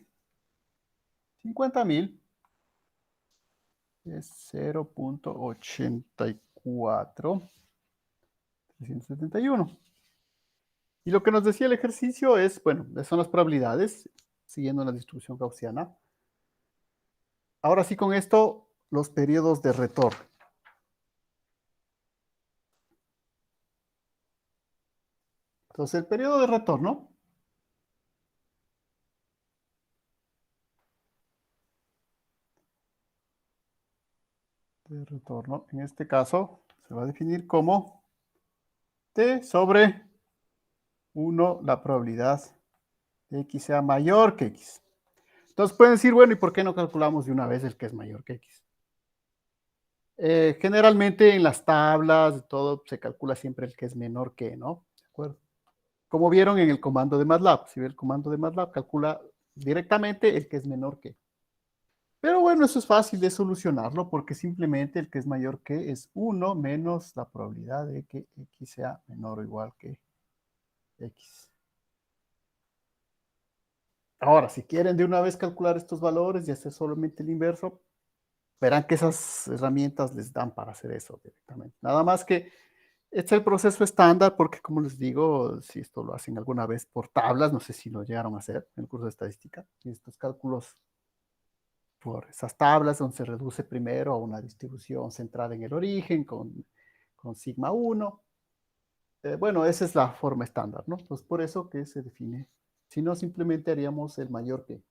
50.000 es 0.84371. Y lo que nos decía el ejercicio es, bueno, son las probabilidades siguiendo la distribución gaussiana. Ahora sí, con esto, los periodos de retorno. Entonces, el periodo de retorno en este caso, se va a definir como T sobre 1, la probabilidad de X sea mayor que X. Entonces pueden decir, bueno, ¿y por qué no calculamos de una vez el que es mayor que X? Generalmente en las tablas, todo se calcula siempre el que es menor que, ¿no? ¿De acuerdo? Como vieron en el comando de MATLAB, si ve el comando de MATLAB, calcula directamente el que es menor que. Pero bueno, eso es fácil de solucionarlo porque simplemente el que es mayor que es 1 menos la probabilidad de que X sea menor o igual que X. Ahora, si quieren de una vez calcular estos valores y hacer solamente el inverso, verán que esas herramientas les dan para hacer eso directamente. Nada más que este es el proceso estándar porque, como les digo, si esto lo hacen alguna vez por tablas, no sé si lo llegaron a hacer en el curso de estadística, y estos cálculos por esas tablas donde se reduce primero a una distribución centrada en el origen con sigma 1. Bueno, esa es la forma estándar, ¿no? Pues por eso que se define. Si no, simplemente haríamos el mayor que.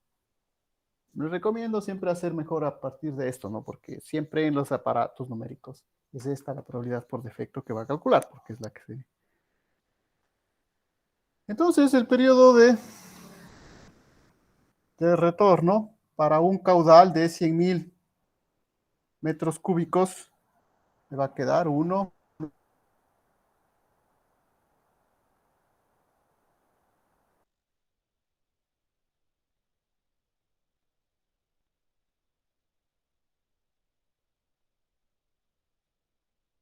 Les recomiendo siempre hacer mejor a partir de esto, ¿no? Porque siempre en los aparatos numéricos es esta la probabilidad por defecto que va a calcular, porque es la que se... Entonces, el periodo de retorno para un caudal de 100.000 metros cúbicos me va a quedar 1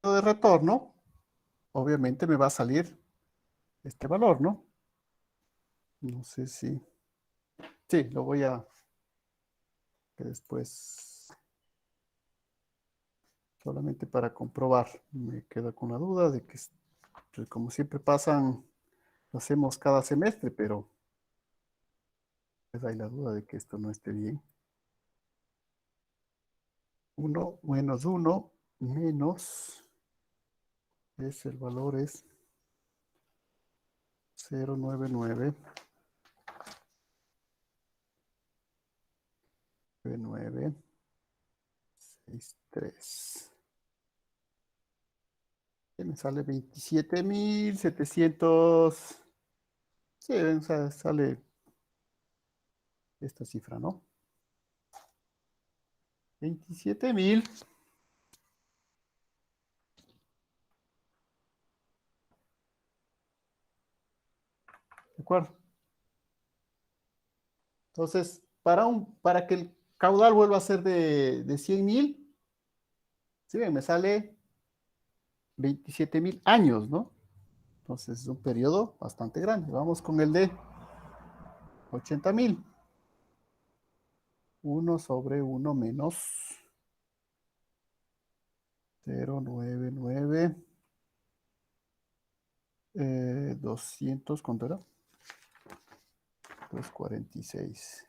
de retorno, obviamente me va a salir este valor, ¿no? No sé si... Sí, lo voy a... que después, solamente para comprobar, me quedo con la duda de que, pues, como siempre pasan, lo hacemos cada semestre, pero pues hay la duda de que esto no esté bien. 1 menos 1 menos, el valor es 0,99. 9, 6, 3. Me sale 27.700. Sí, o sea, sale esta cifra, ¿no? 27.000. ¿De acuerdo? Entonces, para que el caudal vuelva a ser de 100.000, ¿sí ven? Me sale 27.000 años, ¿no? Entonces, es un periodo bastante grande. Vamos con el de 80.000. 1 sobre 1 menos 0,99. 200, ¿cuánto era? 246.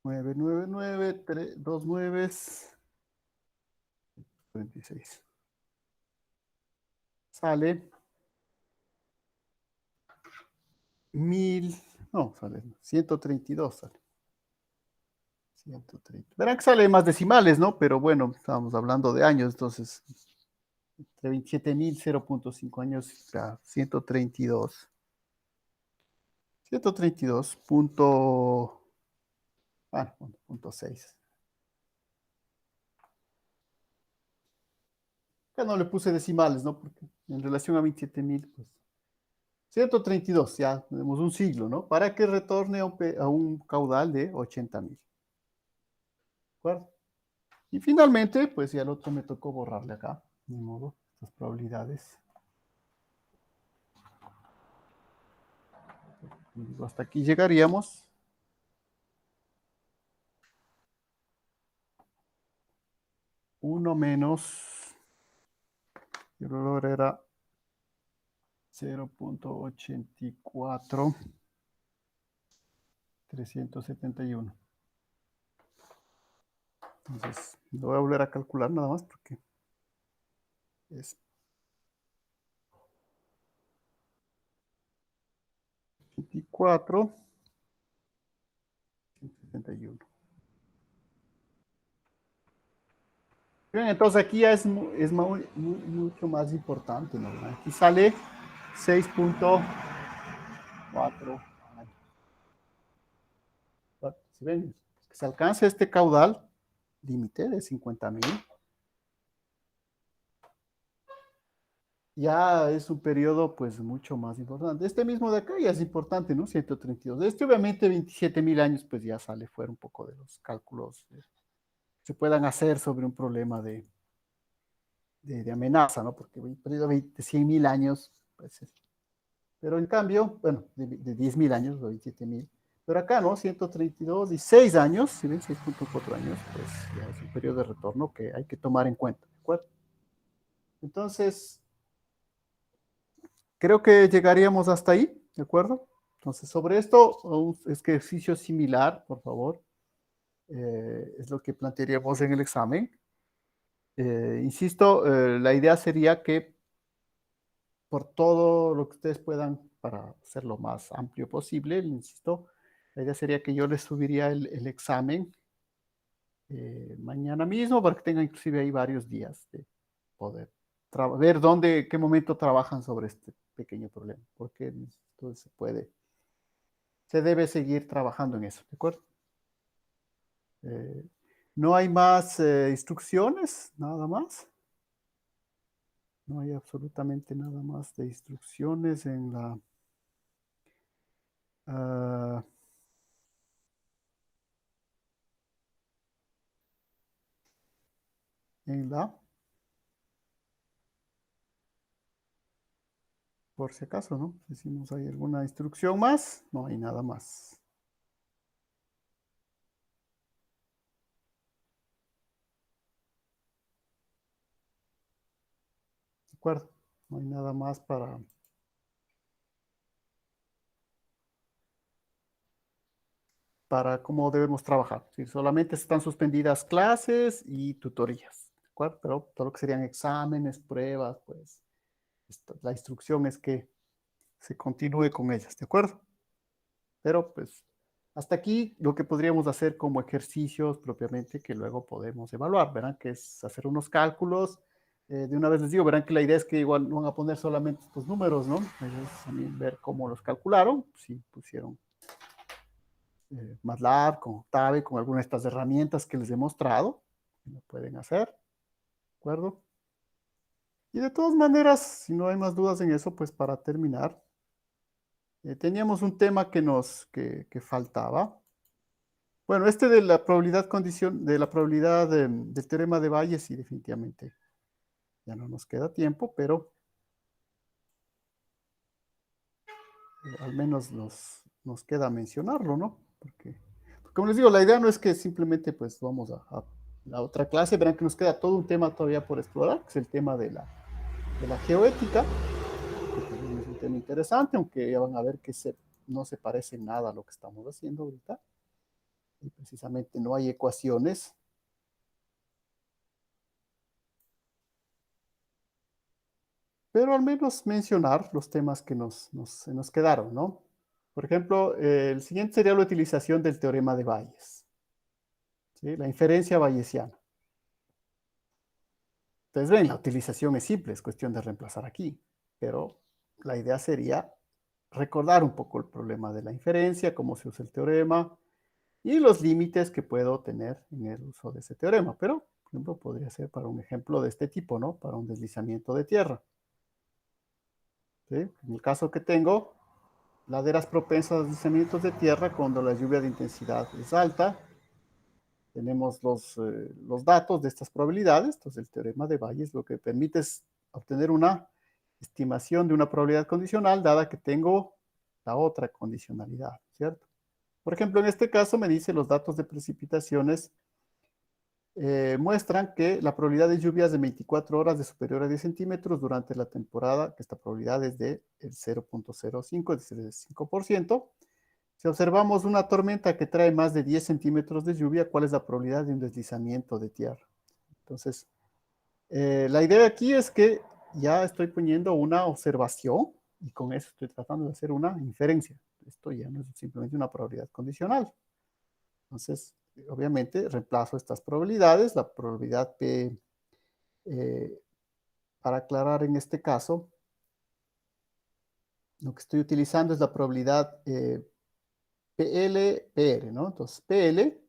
999, 2 nueves, 26. Sale 1000, no, sale 132, sale. 130. Verán que sale más decimales, ¿no? Pero bueno, estábamos hablando de años, entonces, entre 27.000, 0,5 años, o sea, 132. 132 punto, bueno, punto 6. Ya no le puse decimales, ¿no? Porque en relación a 27.000, pues 132, ya tenemos un siglo, ¿no? Para que retorne a un caudal de 80.000. ¿De acuerdo? Y finalmente, pues ya el otro me tocó borrarle acá, ni modo, estas probabilidades. Hasta aquí llegaríamos. Uno menos, el valor era 0,84, 371. Entonces, lo voy a volver a calcular nada más porque es 24, 171. Bien, entonces aquí ya es mucho más importante, ¿no? Aquí sale 6,4. Si ven, que se alcance este caudal límite de 50.000, ya es un periodo pues mucho más importante. Este mismo de acá ya es importante, ¿no? 132. Este obviamente 27.000 años pues ya sale fuera un poco de los cálculos que se puedan hacer sobre un problema de amenaza, ¿no? Porque un periodo de 100.000 años, pues pero en cambio, bueno, de 10.000 años, o 27.000, pero acá, ¿no? 132 y 6 años, si ven, 6,4 años, pues ya es un periodo de retorno que hay que tomar en cuenta, ¿de acuerdo? Entonces, creo que llegaríamos hasta ahí, ¿de acuerdo? Entonces, sobre esto, un ejercicio similar, por favor, es lo que plantearíamos en el examen. Insisto, la idea sería que por todo lo que ustedes puedan, para hacerlo más amplio posible, insisto, la idea sería que yo les subiría el examen mañana mismo para que tengan inclusive ahí varios días de poder ver dónde, qué momento trabajan sobre este pequeño problema, porque entonces se debe seguir trabajando en eso, ¿de acuerdo? No hay más instrucciones, nada más. No hay absolutamente nada más de instrucciones en la... ah, en la... Por si acaso, ¿no? Decimos, ¿hay alguna instrucción más? No hay nada más. ¿De acuerdo? No hay nada más para cómo debemos trabajar. ¿Sí? Solamente están suspendidas clases y tutorías. ¿De acuerdo? Pero todo lo que serían exámenes, pruebas, pues la instrucción es que se continúe con ellas. ¿De acuerdo? Pero pues hasta aquí lo que podríamos hacer como ejercicios propiamente que luego podemos evaluar, verán que es hacer unos cálculos. De una vez les digo, verán que la idea es que igual no van a poner solamente estos números, ¿no? Ellos también ver cómo los calcularon, si pusieron MATLAB, con Octave, con alguna de estas herramientas que les he mostrado, que lo pueden hacer, ¿de acuerdo? Y de todas maneras, si no hay más dudas en eso, pues para terminar, teníamos un tema que faltaba. Bueno, este de la probabilidad de la probabilidad del teorema de Bayes, sí, definitivamente ya no nos queda tiempo, pero al menos nos queda mencionarlo, ¿no? Porque, como les digo, la idea no es que simplemente pues vamos a la otra clase, verán que nos queda todo un tema todavía por explorar, que es el tema de la geoética, que también es un tema interesante, aunque ya van a ver que no se parece nada a lo que estamos haciendo ahorita, y precisamente no hay ecuaciones. Pero al menos mencionar los temas que se nos quedaron, ¿no? Por ejemplo, el siguiente sería la utilización del teorema de Bayes, ¿sí? La inferencia bayesiana. Entonces, ven, la utilización es simple, es cuestión de reemplazar aquí, pero la idea sería recordar un poco el problema de la inferencia, cómo se usa el teorema y los límites que puedo tener en el uso de ese teorema. Pero, por ejemplo, podría ser para un ejemplo de este tipo, ¿no? Para un deslizamiento de tierra. ¿Sí? En el caso que tengo, laderas propensas a deslizamientos de tierra cuando la lluvia de intensidad es alta. Tenemos los datos de estas probabilidades. Entonces, el teorema de Bayes lo que permite es obtener una estimación de una probabilidad condicional, dada que tengo la otra condicionalidad, ¿cierto? Por ejemplo, en este caso me dice los datos de precipitaciones muestran que la probabilidad de lluvias de 24 horas de superior a 10 centímetros durante la temporada, que esta probabilidad es de 0.05, es decir, del 5%. Si observamos una tormenta que trae más de 10 centímetros de lluvia, ¿cuál es la probabilidad de un deslizamiento de tierra? Entonces, la idea aquí es que ya estoy poniendo una observación y con eso estoy tratando de hacer una inferencia. Esto ya no es simplemente una probabilidad condicional. Entonces, obviamente, reemplazo estas probabilidades. La probabilidad P, para aclarar en este caso, lo que estoy utilizando es la probabilidad PL, PR, ¿no? Entonces, PL,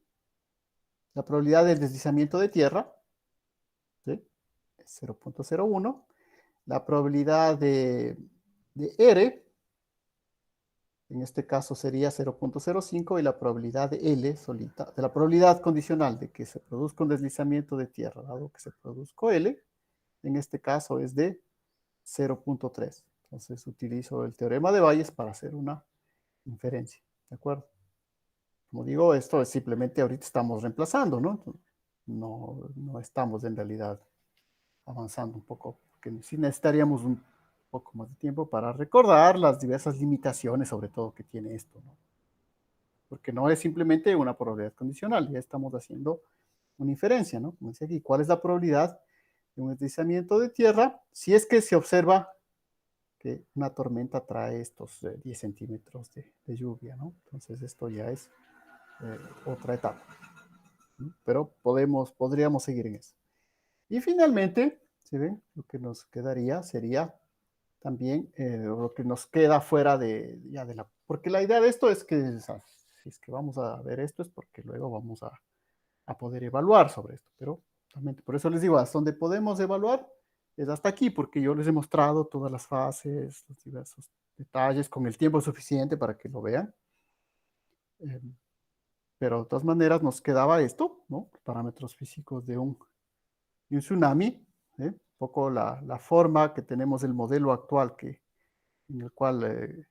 la probabilidad del deslizamiento de tierra, ¿sí? Es 0.01. La probabilidad de R, en este caso sería 0.05, y la probabilidad de L solita, de la probabilidad condicional de que se produzca un deslizamiento de tierra, dado que se produzca L, en este caso es de 0.3. Entonces utilizo el teorema de Bayes para hacer una inferencia, ¿de acuerdo? Como digo, esto es simplemente ahorita estamos reemplazando, ¿no? No estamos en realidad avanzando un poco, porque sí necesitaríamos un poco más de tiempo para recordar las diversas limitaciones, sobre todo, que tiene esto, ¿no? Porque no es simplemente una probabilidad condicional, ya estamos haciendo una inferencia, ¿no? Como dice aquí, ¿cuál es la probabilidad de un deslizamiento de tierra si es que se observa que una tormenta trae estos 10 centímetros de lluvia, ¿no? Entonces esto ya es otra etapa, ¿no? Pero podríamos seguir en eso. Y finalmente, ¿Sí ven? Lo que nos quedaría sería también lo que nos queda fuera ya de la... Porque la idea de esto es que, o sea, si es que vamos a ver esto, es porque luego vamos a poder evaluar sobre esto. Pero realmente, por eso les digo, hasta donde podemos evaluar es hasta aquí, porque yo les he mostrado todas las fases, los diversos detalles, con el tiempo suficiente para que lo vean. Eh, pero de todas maneras nos quedaba esto, ¿no? Parámetros físicos de un tsunami, ¿eh? Un poco la forma que tenemos el modelo actual en el cual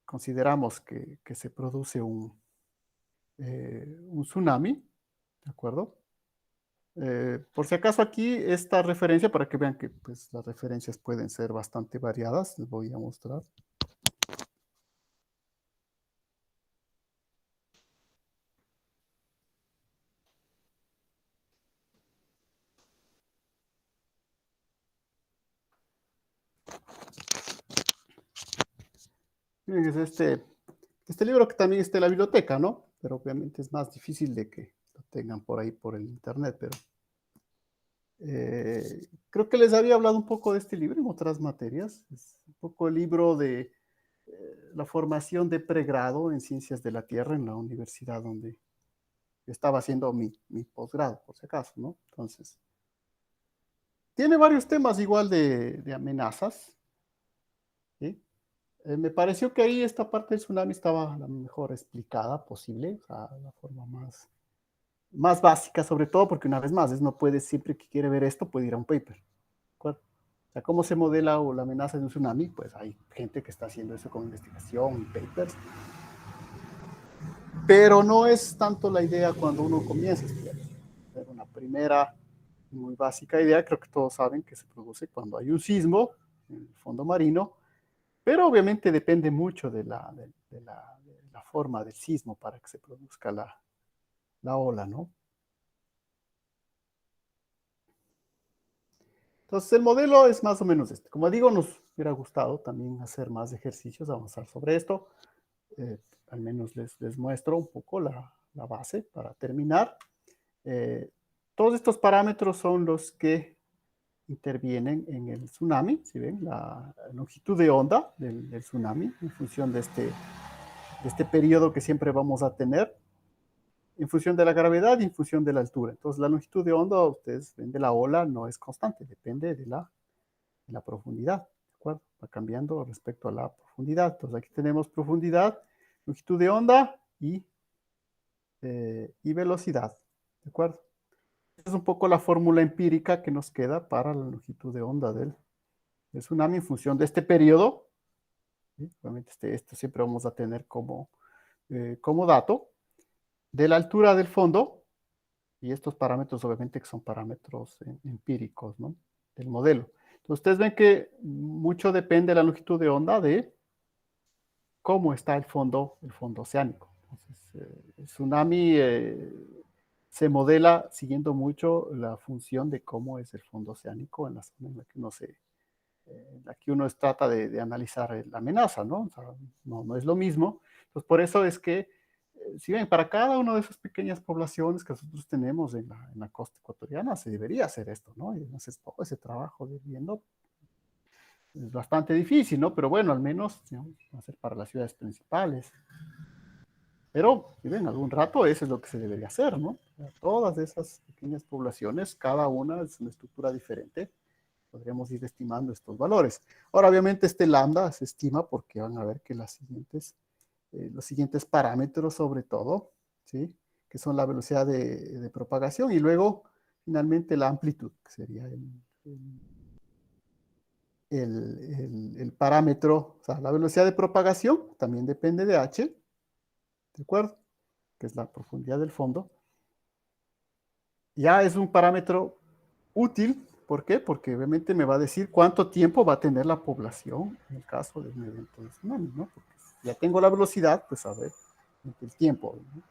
consideramos que se produce un tsunami, ¿de acuerdo? Por si acaso aquí esta referencia, para que vean que pues, las referencias pueden ser bastante variadas, les voy a mostrar. Miren, es este libro que también está en la biblioteca, ¿no? Pero obviamente es más difícil de que lo tengan por ahí por el internet, pero creo que les había hablado un poco de este libro en otras materias. Es un poco el libro de la formación de pregrado en Ciencias de la Tierra en la universidad donde estaba haciendo mi posgrado, por si acaso, ¿no? Entonces, tiene varios temas igual de amenazas, ¿sí? Me pareció que ahí esta parte del tsunami estaba la mejor explicada posible, o sea, la forma más básica, sobre todo porque una vez más, no puede, siempre que quiere ver esto, puede ir a un paper. ¿De acuerdo? O sea, ¿cómo se modela o la amenaza de un tsunami? Pues hay gente que está haciendo eso con investigación, papers, pero no es tanto la idea cuando uno comienza a estudiar. Una primera muy básica idea, creo que todos saben que se produce cuando hay un sismo en el fondo marino, pero obviamente depende mucho de la forma del sismo para que se produzca la ola, ¿no? Entonces el modelo es más o menos este. Como digo, nos hubiera gustado también hacer más ejercicios, avanzar sobre esto. Al menos les muestro un poco la base para terminar. Todos estos parámetros son los que intervienen en el tsunami, ¿sí ven? La longitud de onda del tsunami en función de este periodo que siempre vamos a tener, en función de la gravedad y en función de la altura. Entonces, la longitud de onda, ustedes ven de la ola, no es constante, depende de la profundidad, ¿de acuerdo? Va cambiando respecto a la profundidad. Entonces, aquí tenemos profundidad, longitud de onda y velocidad, ¿de acuerdo? Esta es un poco la fórmula empírica que nos queda para la longitud de onda del tsunami en función de este periodo. ¿Sí? Obviamente esto siempre vamos a tener como dato de la altura del fondo y estos parámetros obviamente que son parámetros empíricos, ¿no? Del modelo. Entonces ustedes ven que mucho depende de la longitud de onda de cómo está el fondo oceánico. Entonces, el tsunami se modela siguiendo mucho la función de cómo es el fondo oceánico en la zona en la que uno trata de analizar la amenaza, ¿no? O sea, no es lo mismo. Entonces, por eso es que, si bien para cada una de esas pequeñas poblaciones que nosotros tenemos en la costa ecuatoriana, se debería hacer esto, ¿no? Y entonces todo ese trabajo de viendo es bastante difícil, ¿no? Pero bueno, al menos, digamos, va a ser para las ciudades principales. Pero, si ven, algún rato eso es lo que se debería hacer, ¿no? Todas esas pequeñas poblaciones, cada una es una estructura diferente, podríamos ir estimando estos valores. Ahora, obviamente, este lambda se estima porque van a ver que los siguientes parámetros, sobre todo, ¿sí? Que son la velocidad de propagación y luego, finalmente, la amplitud, que sería el parámetro, o sea, la velocidad de propagación también depende de h, ¿de acuerdo? Que es la profundidad del fondo. Ya es un parámetro útil. ¿Por qué? Porque obviamente me va a decir cuánto tiempo va a tener la población en el caso de un evento de tsunami, ¿no? Porque si ya tengo la velocidad, pues a ver el tiempo, ¿no?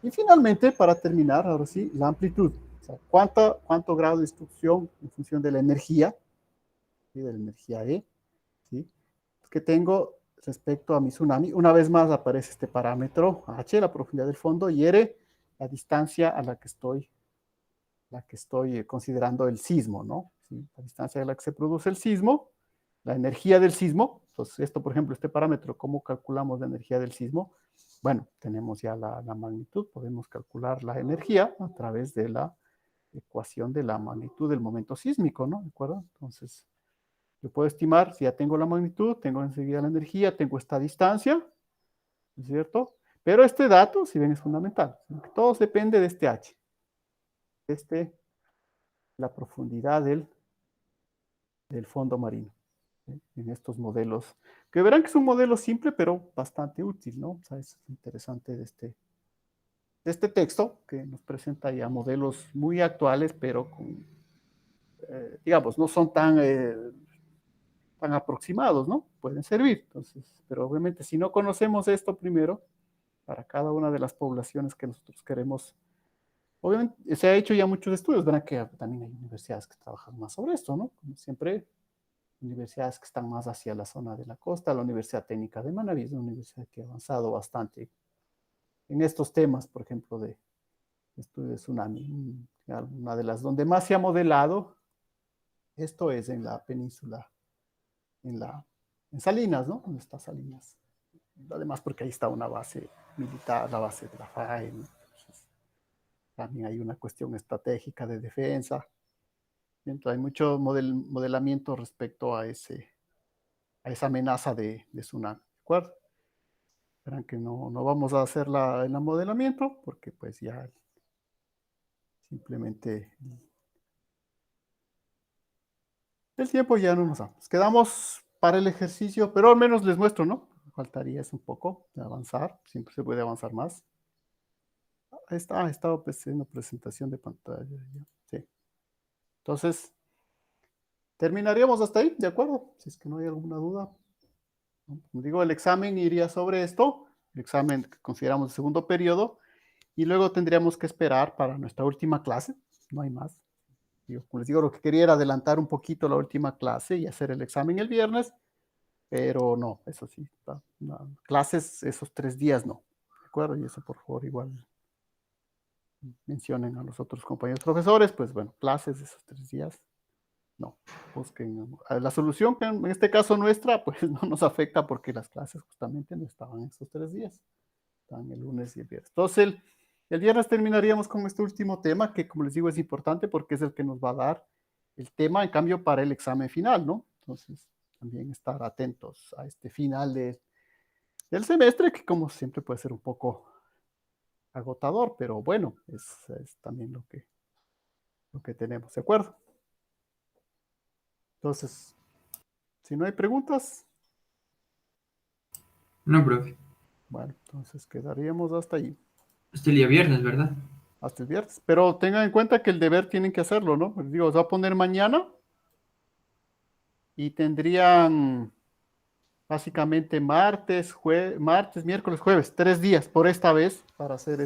Y finalmente, para terminar, ahora sí, la amplitud. O sea, cuánto grado de destrucción en función de la energía, ¿sí? De la energía E, ¿sí? Que tengo respecto a mi tsunami. Una vez más aparece este parámetro H, la profundidad del fondo, y R, la distancia a la que estoy la que estoy considerando el sismo, ¿no? ¿Sí? La distancia a la que se produce el sismo, la energía del sismo. Entonces, esto, por ejemplo, este parámetro, ¿cómo calculamos la energía del sismo? Bueno, tenemos ya la magnitud, podemos calcular la energía a través de la ecuación de la magnitud del momento sísmico, ¿no? ¿De acuerdo? Entonces, yo puedo estimar, si ya tengo la magnitud, tengo enseguida la energía, tengo esta distancia, ¿no es cierto? Pero este dato, si ven, es fundamental. Todo depende de este h. La profundidad del fondo marino, ¿sí? En estos modelos, que verán que es un modelo simple, pero bastante útil, ¿no? O sea, es interesante de este texto, que nos presenta ya modelos muy actuales, pero con, digamos, no son tan aproximados, ¿no? Pueden servir. Entonces, pero obviamente si no conocemos esto primero, para cada una de las poblaciones que nosotros queremos, obviamente se ha hecho ya muchos estudios, verán que también hay universidades que trabajan más sobre esto, ¿no? Como siempre, universidades que están más hacia la zona de la costa, la Universidad Técnica de Manabí es una universidad que ha avanzado bastante en estos temas, por ejemplo, de estudio de tsunami. Una de las donde más se ha modelado, esto es en la península, en Salinas, ¿no? Donde está Salinas. Además, porque ahí está una base militar, la base de la FAE. Entonces, también hay una cuestión estratégica de defensa. Entonces, hay mucho modelamiento respecto a esa amenaza de tsunami. ¿De acuerdo? Verán que no vamos a hacer el modelamiento porque pues ya simplemente el tiempo ya no nos da. Nos quedamos para el ejercicio, pero al menos les muestro, ¿no? Faltaría es un poco de avanzar, siempre se puede avanzar más. Ahí está, estaba haciendo presentación de pantalla. Sí. Entonces, terminaríamos hasta ahí, ¿de acuerdo? Si es que no hay alguna duda. Como digo, el examen iría sobre esto, el examen que consideramos el segundo periodo, y luego tendríamos que esperar para nuestra última clase, no hay más. Como les digo, lo que quería era adelantar un poquito la última clase y hacer el examen el viernes, pero no, eso sí, no, clases esos 3 días no, ¿de acuerdo? Y eso por favor igual mencionen a los otros compañeros profesores, pues bueno, clases esos 3 días, no, busquen la solución que en este caso nuestra, pues no nos afecta porque las clases justamente no estaban esos 3 días, estaban el lunes y el viernes. Entonces el viernes terminaríamos con este último tema que como les digo es importante porque es el que nos va a dar el tema en cambio para el examen final, ¿no? Entonces también estar atentos a este final del semestre que como siempre puede ser un poco agotador, pero bueno, es también lo que tenemos, ¿de acuerdo? Entonces, si no hay preguntas, No, profe. bueno, entonces quedaríamos hasta ahí, Hasta el día viernes, ¿verdad? hasta el viernes. Pero tengan en cuenta que el deber tienen que hacerlo, ¿no? Les digo, os va a poner mañana y tendrían básicamente martes, miércoles, jueves, 3 días por esta vez para hacer